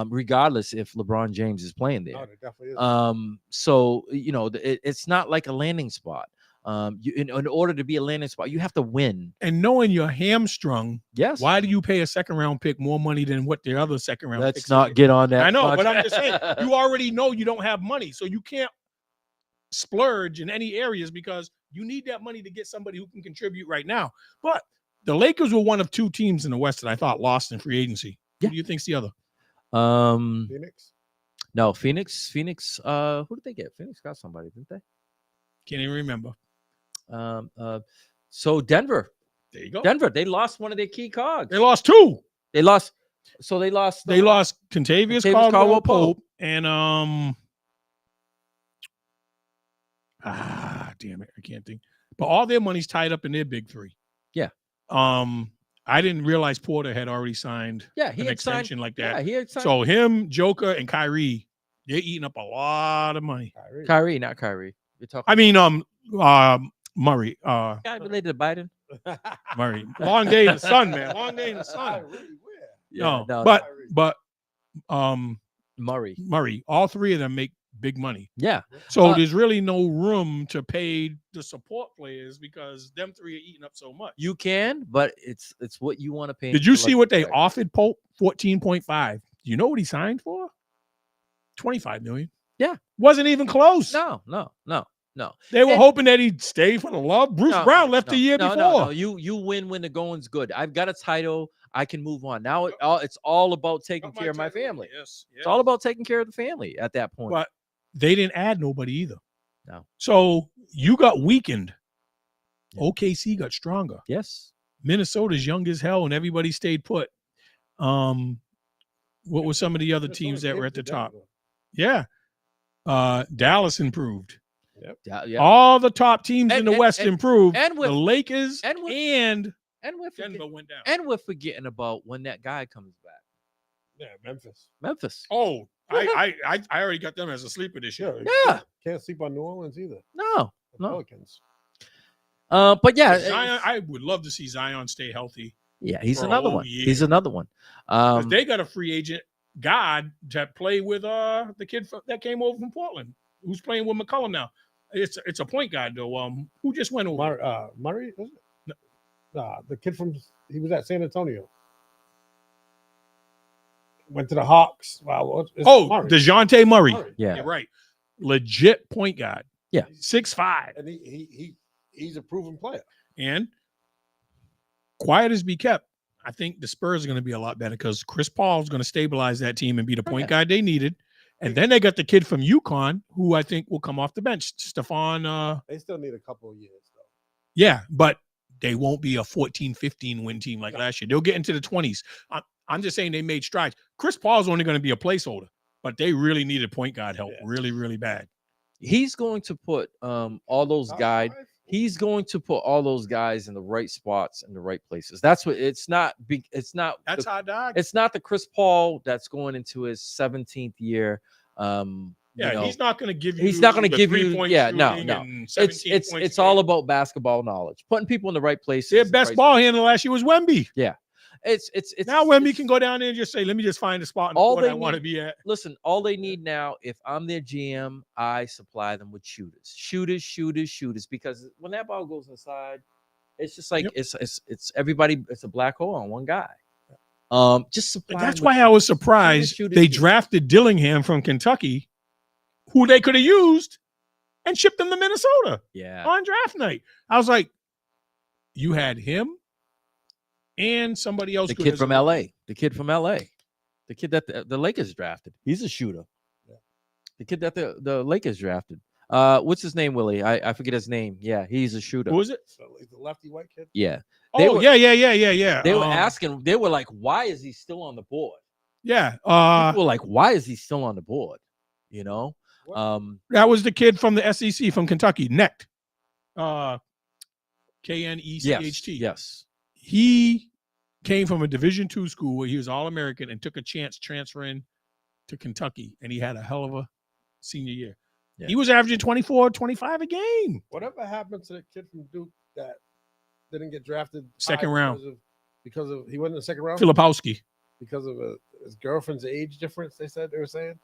regardless if LeBron James is playing there. No, it definitely is. So it's not like a landing spot. In order to be a landing spot, you have to win. And knowing you're hamstrung, Yes. why do you pay a second round pick more money than what the other second round Let's picks not are? get on that. I know, but much. I'm just saying, you already know you don't have money, so you can't splurge in any areas because you need that money to get somebody who can contribute right now. But the Lakers were one of two teams in the West that I thought lost in free agency. Yeah. Who do you think's the other? Phoenix. No, Phoenix. Who did they get? Phoenix got somebody, didn't they? Can't even remember. So Denver. There you go. Denver. They lost one of their key cogs. They lost two. They lost. So they lost. They lost Contavious Caldwell-Pope and damn it, I can't think. But all their money's tied up in their big three. Yeah. I didn't realize Porter had already signed Yeah, he an had extension signed, like that. Yeah, he had signed. So him, Joker, and Kyrie, they're eating up a lot of money. Kyrie, not Kyrie. You're talking. I mean, Murray. Guy related to Biden. Murray. Long day in the sun, man. Long day in the sun. Yeah, no, but Murray. All three of them make big money. Yeah. So there's really no room to pay the support players because them three are eating up so much. You can, but it's what you want to pay. Did you see what they offered Pope? 14.5. You know what he signed for? 25 million. Yeah. Wasn't even close. No. They were hoping that he'd stay for the love. Bruce Brown left the year before. No. You win when the going's good. I've got a title. I can move on. Now it's all about taking care of my family. Yes. It's all about taking care of the family at that point. But they didn't add nobody either. No. So you got weakened. Yeah. OKC got stronger. Yes. Minnesota's young as hell, and everybody stayed put. What were some of the other teams that were at the top? Yeah. Dallas improved. Yep. Yeah. All the top teams in the West improved. And with the Lakers and Denver went down. And we're forgetting about when that guy comes back. Yeah, Memphis. Oh, I already got them as a sleeper this year. Yeah. Can't sleep on New Orleans either. No. Pelicans. But yeah, Zion, I would love to see Zion stay healthy. Yeah, he's for a another whole one. year. He's another one. 'Cause they got a free agent God to play with the kid that came over from Portland, who's playing with McCollum now. It's a point guard though. Who just went over? Murray, was it? The kid he was at San Antonio. Went to the Hawks. Wow. DeJounte Murray. Yeah. You're right. Legit point guard. Yeah. 6'5". And he's a proven player. And quiet as be kept, I think the Spurs are going to be a lot better because Chris Paul is going to stabilize that team and be the point guard they needed. And then they got the kid from UConn, who I think will come off the bench, Stephon. They still need a couple of years, though. Yeah, but they won't be a 14, 15 win team like last year. They'll get into the 20s. I'm just saying they made strides. Chris Paul's only going to be a placeholder, but they really needed point guard help really, really bad. He's going to put all those guys. He's going to put all those guys in the right spots in the right places. That's what it's not. It's not. That's hot dog. It's not the Chris Paul that's going into his 17th year. He's not going to give you. He's not going to give you. Yeah, no. It's all about basketball knowledge, putting people in the right places. Their best ball handler last year was Wemby. Yeah, it's now Wemby can go down there and just say, "Let me just find a spot in the court I want to be at." Listen, all they need now, if I'm their GM, I supply them with shooters, because when that ball goes inside, it's just like it's everybody. It's a black hole on one guy. Just supply. That's why I was surprised they drafted Dillingham from Kentucky, who they could have used, and shipped him to Minnesota. Yeah, on draft night, I was like, you had him. And somebody else. The kid from LA. The kid that the Lakers drafted. He's a shooter. Yeah. The kid that the Lakers drafted. What's his name, Willie? I forget his name. Yeah, he's a shooter. Who is it? So the lefty white kid? Yeah. Yeah. They were asking, they were like, why is he still on the board? Yeah. People were like, why is he still on the board? You know? That was the kid from the SEC from Kentucky, Knecht. Knecht. Yes. He came from a Division II school where he was All-American and took a chance transferring to Kentucky, and he had a hell of a senior year. Yeah. He was averaging 24, 25 a game. Whatever happened to the kid from Duke that didn't get drafted second round because of he went in the second round? Filipowski. Because of his girlfriend's age difference, they were saying.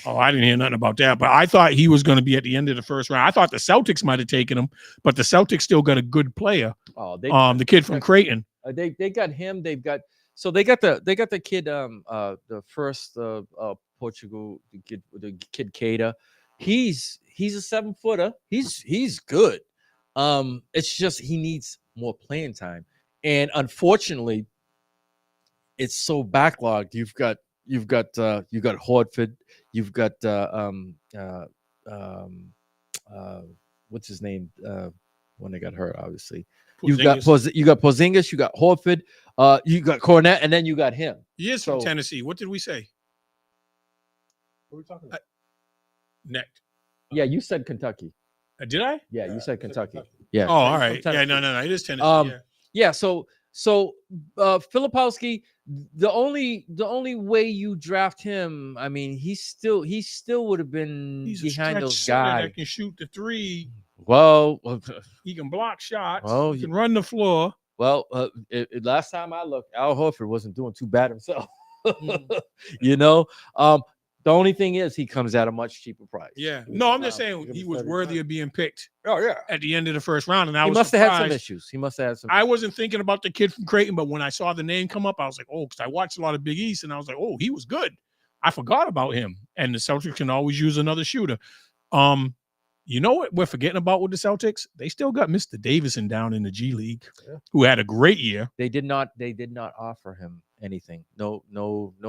Oh, I didn't hear nothing about that. But I thought he was going to be at the end of the first round. I thought the Celtics might have taken him, but the Celtics still got a good player. Oh, The kid from Creighton. They got him. They got the kid the first Portugal the kid Keita. He's a 7-footer. He's good. It's just he needs more playing time, and unfortunately, it's so backlogged. You've got Horford. You've got what's his name when they got hurt. Obviously, you got Porzingis. You got Horford. You got Cornette, and then you got him. He is from Tennessee. What did we say? What are we talking about? Neck. Yeah, you said Kentucky. Did I? Yeah, you said Kentucky. Yeah. Oh, all right. Yeah, no. It is Tennessee. Yeah. So Filipowski, the only way you draft him, I mean, he still would have been behind those guys that can shoot the three. Well, he can block shots. Well, he can run the floor. Well, last time I looked, Al Horford wasn't doing too bad himself. You know, the only thing is he comes at a much cheaper price. Yeah. No, I'm just saying he was worthy of being picked. Oh, yeah. At the end of the first round. And I he was must surprised. have had some issues. He must have had some. I wasn't thinking about the kid from Creighton, but when I saw the name come up, I was like, oh, because I watched a lot of Big East, and I was like, oh, he was good. I forgot about him. And the Celtics can always use another shooter. You know what we're forgetting about with the Celtics? They still got Mr. Davison down in the G League, who had a great year. They did not offer him anything. No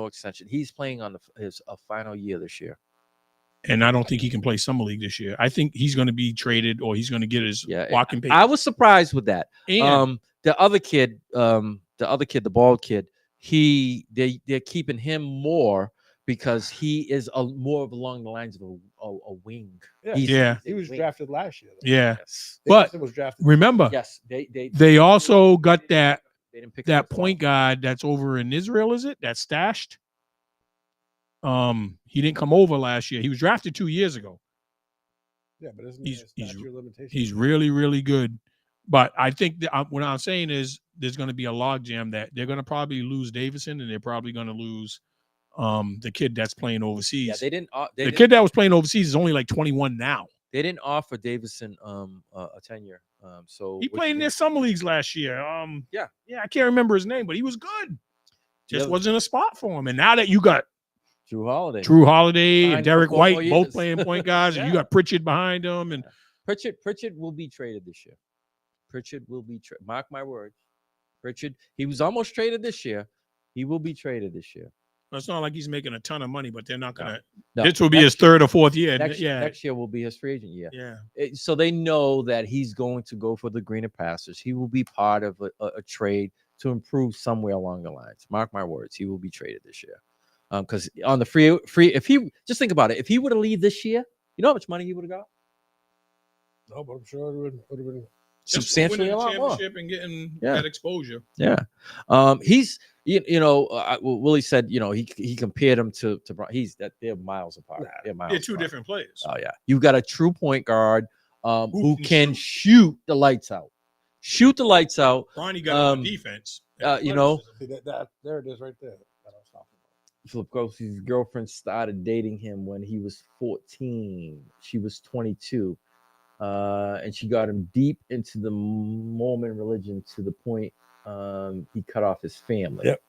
extension. He's playing on his final year this year. And I don't think he can play Summer League this year. I think he's going to be traded, or he's going to get his walking paper. I was surprised with that. And the other kid, the bald kid, they're keeping him more because he is more of along the lines of a wing. Yeah, he was drafted last year. Though. Yeah, yes. But was drafted. Remember, yes, they also got that that point guard that's over in Israel. Is it that's stashed? He didn't come over last year. He was drafted 2 years ago. Yeah, but isn't he's really, really good. But I think what I'm saying is there's going to be a logjam that they're going to probably lose Davison, and they're probably going to lose the kid that's playing overseas. Yeah, they didn't. The kid that was playing overseas is only like 21 now. They didn't offer Davison a tenure. So he played in their summer leagues last year. Yeah, I can't remember his name, but he was good. Just wasn't a spot for him. And now that you got Drew Holiday and Derek White both playing point guards, and you got Pritchard behind them, and Pritchard will be traded this year. Pritchard will be mark my words. Pritchard, he was almost traded this year. He will be traded this year. It's not like he's making a ton of money, but they're not gonna. No. This will be his third or fourth year. Next year will be his free agent year. Yeah. So they know that he's going to go for the greener pastures. He will be part of a trade to improve somewhere along the lines. Mark my words. He will be traded this year. Because on the free, if he just think about it, if he were to leave this year, you know how much money he would have got? No, but I'm sure it would have been substantially a lot more. And getting that exposure. Yeah. He's Willie said, he compared him to they're miles apart. They're two different players. Oh yeah. You've got a true point guard who can shoot the lights out. Shoot the lights out. Bronny got on defense. there it is right there. Filipowski's girlfriend started dating him when he was 14. She was 22. And she got him deep into the Mormon religion to the point he cut off his family. Yep.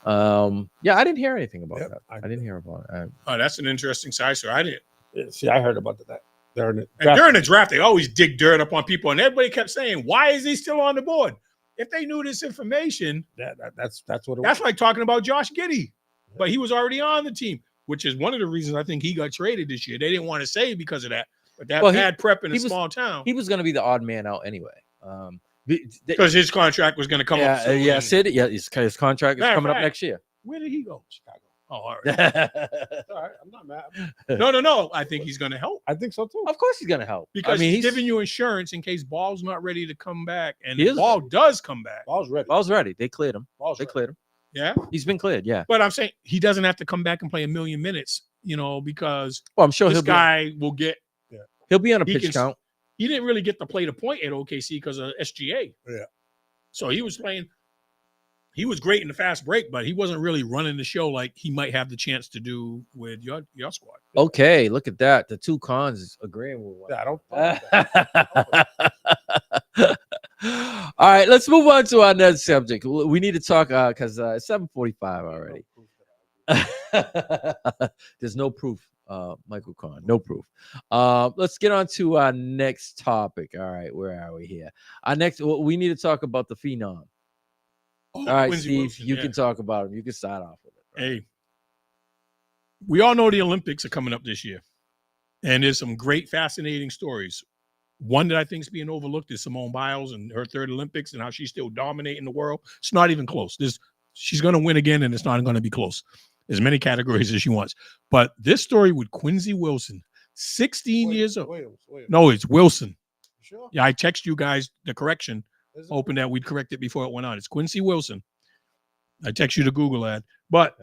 I didn't hear anything about that. I didn't hear about it. That's an interesting side story. I didn't. See, I heard about that. During the draft, they always dig dirt up on people, and everybody kept saying, "Why is he still on the board?" If they knew this information, that's what. That's like talking about Josh Giddey. But he was already on the team, which is one of the reasons I think he got traded this year. They didn't want to say because of that. But bad prep in a small town. He was going to be the odd man out anyway. Because his contract was going to come up soon. His contract is coming up next year. Where did he go? Chicago. Oh, all right. All right. I'm not mad. No. I think he's going to help. I think so, too. Of course he's going to help. Because he's giving you insurance in case Ball's not ready to come back. And if Ball does come back. Ball's ready. They cleared him. Cleared him. Yeah, he's been cleared. Yeah, but I'm saying he doesn't have to come back and play a million minutes, because I'm sure this guy will get. Yeah. He'll be on a pitch count. He didn't really get to play the point at OKC because of SGA. Yeah, so he was playing. he was great in the fast break, but he wasn't really running the show like he might have the chance to do with your squad. Okay, look at that. The two cons agreeing with one. Yeah, I don't. All right, let's move on to our next subject. We need to talk because it's 7:45 already. There's no proof, Michael Kahn. No proof. Let's get on to our next topic. All right, where are we here? We need to talk about the phenom. All right, Quincy Steve, Wilson, you yeah. can talk about him. You can start off with it. Right? Hey, we all know the Olympics are coming up this year, and there's some great, fascinating stories. One that I think is being overlooked is Simone Biles and her third Olympics and how she's still dominating the world. It's not even close. She's going to win again, and it's not going to be close. As many categories as she wants. But this story with Quincy Wilson, 16 years old. Williams. No, it's Wilson. Sure. Yeah, I text you guys the correction, hoping that we'd correct it before it went on. It's Quincy Wilson. I text you the Google ad. But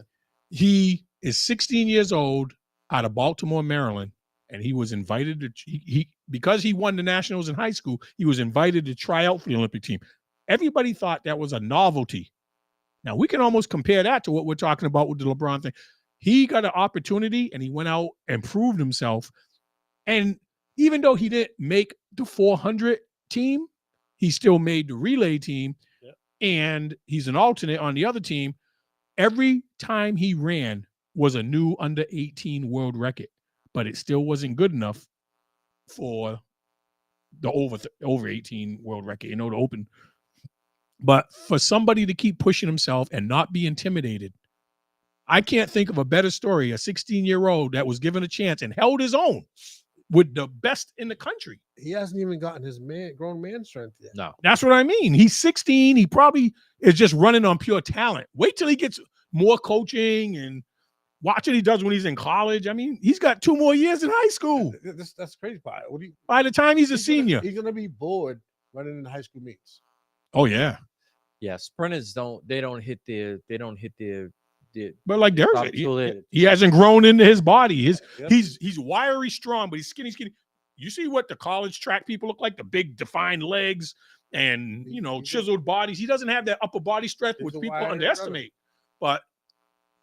he is 16 years old out of Baltimore, Maryland, and he was invited to because he won the nationals in high school, he was invited to try out for the Olympic team. Everybody thought that was a novelty. Now, we can almost compare that to what we're talking about with the LeBron thing. He got an opportunity, and he went out and proved himself. And even though he didn't make the 400 team, he still made the relay team, and he's an alternate on the other team. Every time he ran was a new under 18 world record, but it still wasn't good enough for the over 18 world record, the open. But for somebody to keep pushing himself and not be intimidated, I can't think of a better story. A 16-year-old that was given a chance and held his own with the best in the country. He hasn't even gotten his grown man strength yet. No. That's what I mean. He's 16. He probably is just running on pure talent. Wait till he gets more coaching and watch what he does when he's in college. I mean, he's got 2 more years in high school. That's crazy part. By the time he's a senior. He's gonna be bored running in high school meets. Oh, yeah. Yeah, sprinters don't hit their But like Derek said, he hasn't grown into his body. He's wiry strong, but he's skinny. You see what the college track people look like? The big defined legs and chiseled bodies. He doesn't have that upper body strength, which people underestimate. But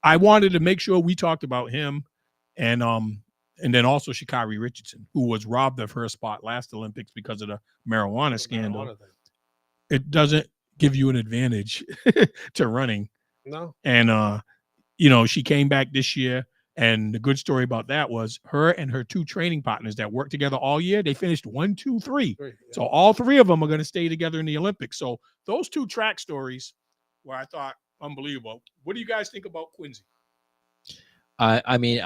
I wanted to make sure we talked about him and then also Sha'Carri Richardson, who was robbed of her spot last Olympics because of the marijuana scandal. It doesn't give you an advantage to running. No. And she came back this year, and the good story about that was her and her 2 training partners that worked together all year, they finished 1, 2, 3. So all 3 of them are going to stay together in the Olympics. So those 2 track stories where I thought unbelievable. What do you guys think about Quincy? I mean,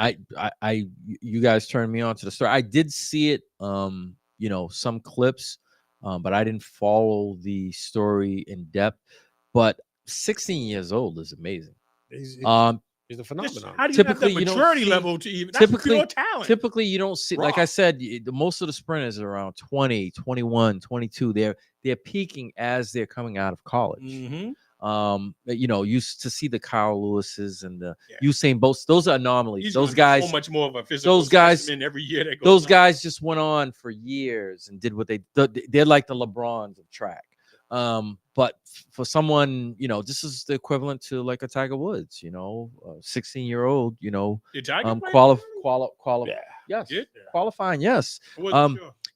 you guys turned me on to the story. I did see it, some clips, but I didn't follow the story in depth. But 16 years old is amazing. He's a phenomenon. How do you have that maturity level to even? That's pure talent. Typically, you don't see, like I said, most of the sprinters are around 20, 21, 22. They're peaking as they're coming out of college. Mm-hmm. Used to see the Kyle Lewis's and the Usain Bolts. Those are anomalies. He's those guys, so much more of a physical those guys, every year. That goes those on. guys just went on for years and did what they're like the LeBrons of track. But for someone, this is the equivalent to like a Tiger Woods, 16-year-old, qualifying. Yes.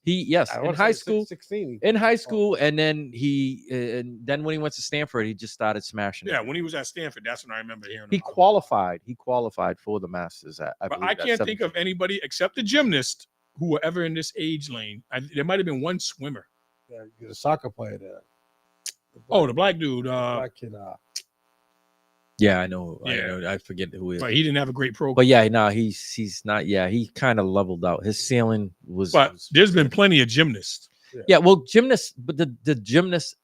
In high school, 16. In high school, and then when he went to Stanford, he just started smashing. Yeah, when he was at Stanford, that's when I remember hearing. He qualified. He qualified for the Masters. But I can't think of anybody except the gymnast who were ever in this age lane. There might have been one swimmer. Yeah, he's a soccer player there. The black dude. Black kid. Yeah, I know. I forget who he is. But he didn't have a great program. But yeah, no, he's not. Yeah, he kind of leveled out. His ceiling was. But there's been plenty of gymnasts. Yeah, well, gymnasts, but the gymnasts,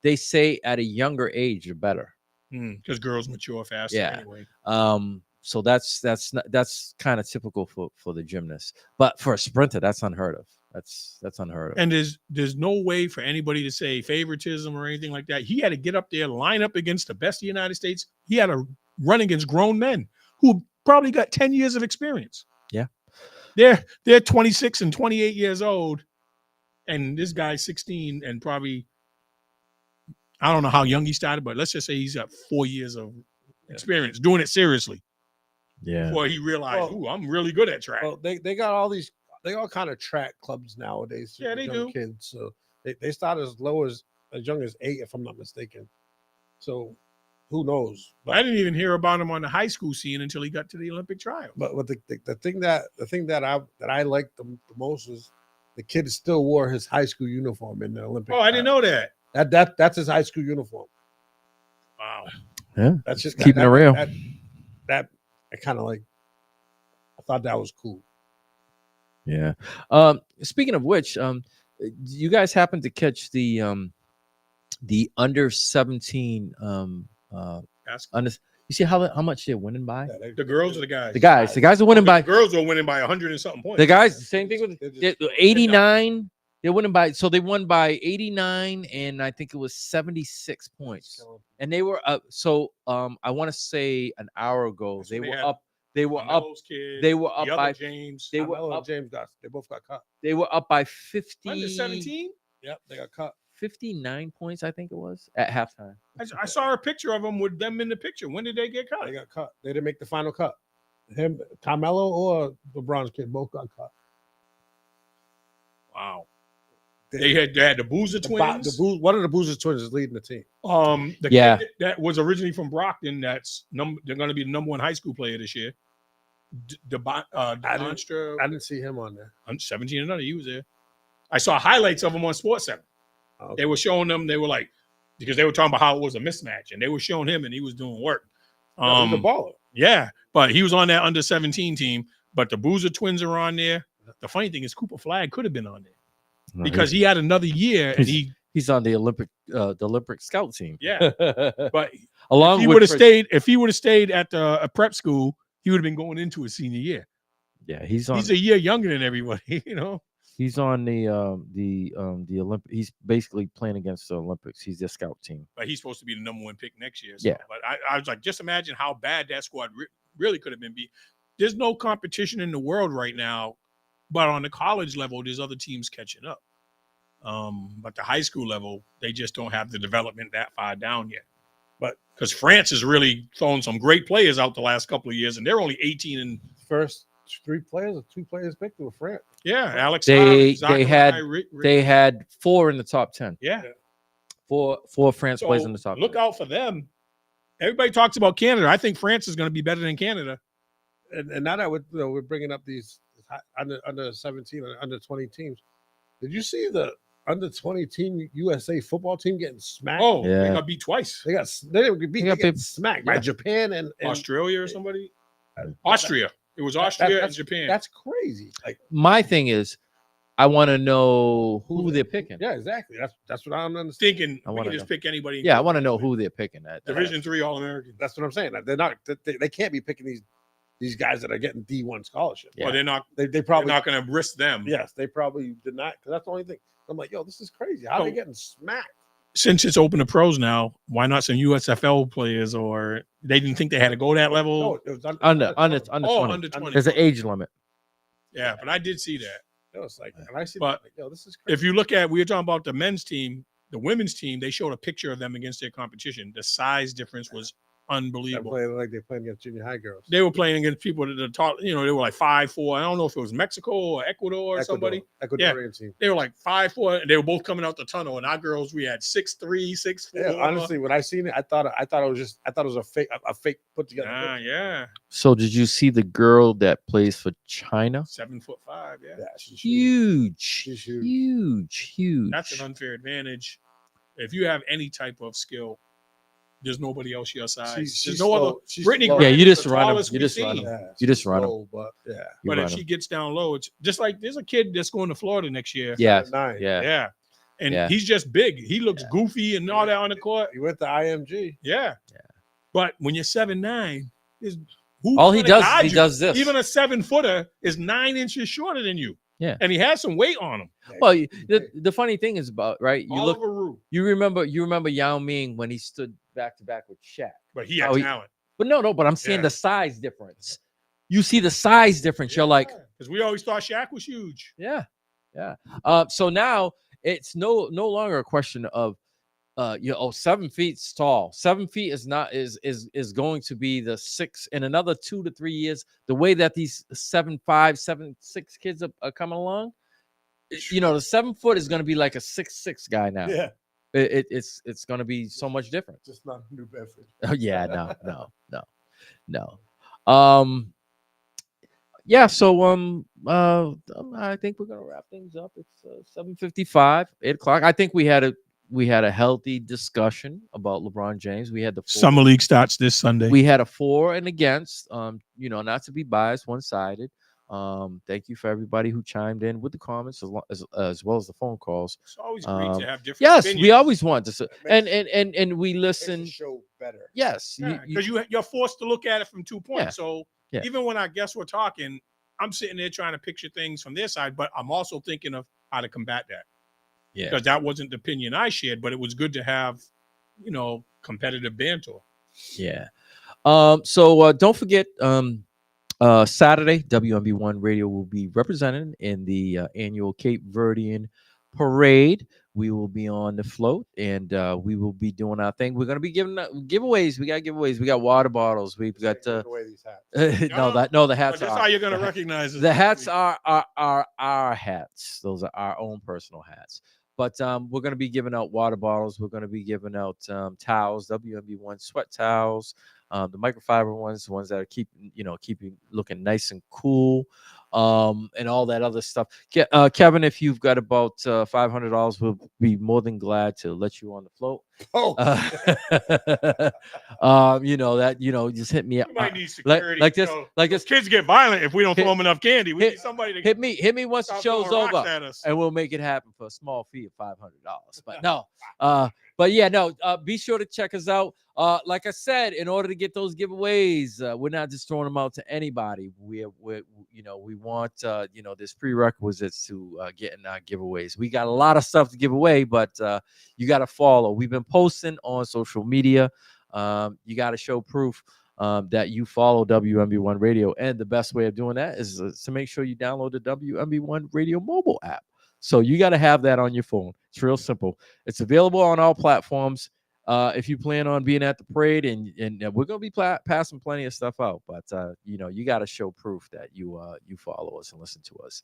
they say at a younger age are better because girls mature faster. Yeah. Anyway. So that's kind of typical for the gymnast. But for a sprinter, that's unheard of. That's unheard of. And there's no way for anybody to say favoritism or anything like that. He had to get up there, line up against the best of the United States. He had to run against grown men who probably got 10 years of experience. Yeah. They're 26 and 28 years old. And this guy's 16 and probably I don't know how young he started, but let's just say he's got 4 years of experience doing it seriously Yeah. before he realized, Well- "Ooh, I'm really good at track." Well, they got all these, they all kind of track clubs nowadays. Yeah, with they young do. Kids, so they start as low as young as 8, if I'm not mistaken. So who knows? I didn't even hear about him on the high school scene until he got to the Olympic trial. But the thing that I liked the most was the kid still wore his high school uniform in the Olympic. Oh, I didn't know that. That's his high school uniform. Wow. Yeah. That's just Keeping it real. That I kind of like. I thought that was cool. Yeah. Speaking of which, you guys happen to catch the under 17 under, you see how much they're winning by? Yeah, The girls or the guys? The guys are winning The by girls are winning by 100 and something points. the guys. Same thing with They're just- 89. They're winning by, so they won by 89 and I think it was 76 points. And they were up. So I want to say an hour ago That's they when they were had up. They were up. Carmelo's kid, They were up the other by. James. They were Carmelo and up. James they both got cut. They were up by 50. Under 17. Yep, they got cut. 59 points, I think it was at halftime. I saw a picture of them with them in the picture. When did they get cut? They got cut. They didn't make the final cut. Him, Carmelo, or LeBron's kid both got cut. Wow. They had the Boozer twins. One of the Boozer twins is leading the team. The Yeah. kid that was originally from Brockton. They're going to be the number 1 high school player this year. Demonstra, I didn't see him on there. 17 and under. He was there. I saw highlights of him on SportsCenter. Okay. They were showing them. They were like, because they were talking about how it was a mismatch, and they were showing him, and he was doing work. He's a baller. Yeah, but he was on that under 17 team. But the Boozer twins are on there. The funny thing is, Cooper Flagg could have been on there because he had another year, and he's on the Olympic scout team. Yeah, but Along if he with would have stayed, at a prep school, he would have been going into his senior year. Yeah, he's on. He's a year younger than everybody, you know. He's on the Olympic. He's basically playing against the Olympics. He's their scout team. But he's supposed to be the number 1 pick next year. So. Yeah. But I was like, just imagine how bad that squad really could have been. There's no competition in the world right now, but on the college level, there's other teams catching up. But the high school level, they just don't have the development that far down yet. But because France has really thrown some great players out the last couple of years, and they're only 18 and First 3 players or 2 players picked were France. yeah, Alex. They Zachary, they had 4 in the top 10. yeah. Four France So players in the top. look 10. out for them. Everybody talks about Canada. I think France is going to be better than Canada. And now that we're bringing up these under 17 and under 20 teams, did you see the under 20 team USA football team getting smacked? Oh, Yeah. they got beat twice. they got getting smacked by Yeah. Japan and Australia or somebody? Austria. It was Austria and Japan. That's crazy. Like, My thing is, I want to know who they're picking. yeah, exactly. That's what I don't understand. Thinking I we wanna can just know. pick anybody. Yeah, I want to know who they're picking. Division 3 All-American. That's what I'm saying. They're not. They can't be picking these guys that are getting D1 scholarship. Yeah. Well, they're not. They They're probably not going to risk them. yes, they probably did not. Because that's the only thing. I'm like, yo, this is crazy. How are they Oh. getting smacked? Since it's open to pros now, why not some USFL players? Or they didn't think they had to go that level. No, it was Under 20. Under 20. There's an age limit. Yeah, but I did see that. It was like, and I see, But like, yo, this is crazy. If you look at, we were talking about the men's team, the women's team, they showed a picture of them against their competition. The size difference was They're unbelievable. playing like they're playing against junior high girls. They were playing against people that are taught, they were like 5'4". I don't know if it was Mexico or Ecuador or somebody. Ecuadorian team. They were like 5'4", and they were both coming out the tunnel. And our girls, we had 6'3", 6'4". Yeah, honestly, when I seen it, I thought it was a fake put together. Yeah, So did you see the girl that plays for China? 7'5". Yeah, Yeah, she's Huge, She's huge. huge. that's an unfair advantage. If you have any type of skill, there's nobody else your size. She's There's no other. She's Brittany slow. Grant Yeah, you is just the run 'em. tallest You we've just run seen. 'em. Yeah, You just she's run 'em. slow, but yeah, You But run if 'em. she gets down low, it's just like there's a kid that's going to Florida next year. Yeah, 9. yeah. Yeah. And Yeah. he's just big. He looks goofy and all that on the court. He went to IMG. Yeah. Yeah. But when you're 7'9", All he does is he does this. Even a 7-footer is 9 inches shorter than you. Yeah. And he has some weight on him. Well, the funny thing is about right. Oliver Rue. You remember Yao Ming when he stood back to back with Shaq. But he had talent. But no. But I'm saying Yeah. the size difference. You see the size difference. You're like, because we always thought Shaq was huge. yeah. So now it's no longer a question of 7 feet tall. 7 feet is not is going to be the 6 in another 2 to 3 years. The way that these 7'5", 7'6" kids are coming along, the 7 foot is going to be like a 6'6" guy now. Yeah, It's going to be so much different. just not New Bedford. Oh yeah, no. Yeah, so I think we're gonna wrap things up. It's 7:55, 8 o'clock. I think we had a healthy discussion about LeBron James. We had the Summer League starts this Sunday. we had a for and against. Not to be biased, one-sided. Thank you for everybody who chimed in with the comments as well as the phone calls. It's always great to have different. Yes, opinions. we always want to, and we Makes listen. the show better. Yes, Because you're forced to look at it from 2 points. Yeah. So Yeah. even when our guests were talking, I'm sitting there trying to picture things from their side, but I'm also thinking of how to combat that. Yeah. Because that wasn't the opinion I shared, but it was good to have, competitive banter. Yeah. So don't forget, Saturday, WMB1 Radio will be represented in the annual Cape Verdean Parade. We will be on the float, and we will be doing our thing. We're going to be giving giveaways. We got giveaways. We got water bottles. We've got Give away these hats. the hats. That's are, how you're going to recognize it. the hats are our hats. Those are our own personal hats. But we're going to be giving out water bottles. We're going to be giving out towels, WMB1 sweat towels, the microfiber ones, the ones that are keeping looking nice and cool, and all that other stuff. Kevin, if you've got about $500, we'll be more than glad to let you on the float. Oh, Just hit me up. You might need security. Like this. Kids get violent if we don't throw them enough candy. We need somebody to Hit me once the stop show's throwing rocks over, at us. and we'll make it happen for a small fee of $500. But no, be sure to check us out. Like I said, in order to get those giveaways, we're not just throwing them out to anybody. We want there's prerequisites to getting our giveaways. We got a lot of stuff to give away, but you got to follow. We've been posting on social media. You got to show proof that you follow WMB1 Radio, and the best way of doing that is to make sure you download the WMB1 Radio mobile app. So you got to have that on your phone. It's real simple. It's available on all platforms. If you plan on being at the parade, and we're gonna be passing plenty of stuff out, but you got to show proof that you follow us and listen to us.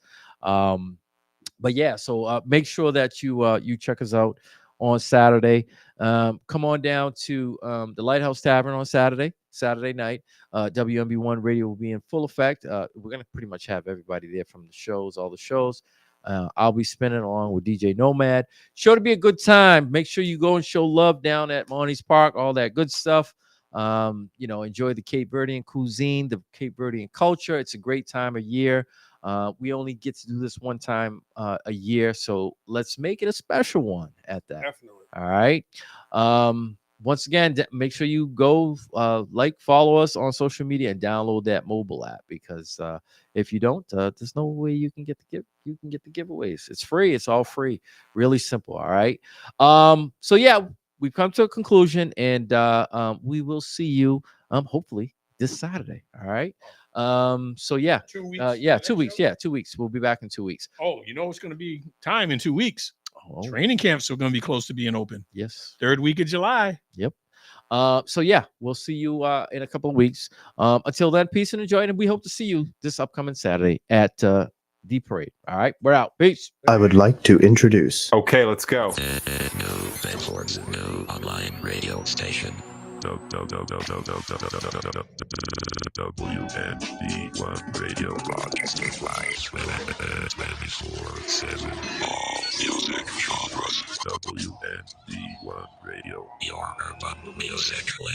But yeah, so make sure that you check us out on Saturday. Come on down to the Lighthouse Tavern on Saturday night. WMB1 Radio will be in full effect. We're gonna pretty much have everybody there from all the shows. I'll be spinning along with DJ Nomad. Sure to be a good time. Make sure you go and show love down at Monty's Park, all that good stuff. Enjoy the Cape Verdean cuisine, the Cape Verdean culture. It's a great time of year. We only get to do this one time a year, so let's make it a special one at that. definitely. All right. Once again, make sure you go follow us on social media and download that mobile app, because if you don't, there's no way you can get the giveaways. It's free. It's all free. Really simple. All right. So yeah, we've come to a conclusion, and we will see you hopefully this Saturday. All right. So yeah. 2 weeks. 2 weeks. Yeah, 2 weeks. We'll be back in 2 weeks. Oh, it's going to be time in 2 weeks. Oh, Training camps are going to be close to being open. yes. 3rd week of July. Yep. So yeah, we'll see you in a couple of weeks. Until then, peace and enjoy, and we hope to see you this upcoming Saturday at the parade. All right, we're out. Peace. I would like to introduce. Okay, let's go. New Bedford's new online radio station. WNB1 Radio broadcasting live 24/7. All music genres. WNB1 Radio. Your urban music link.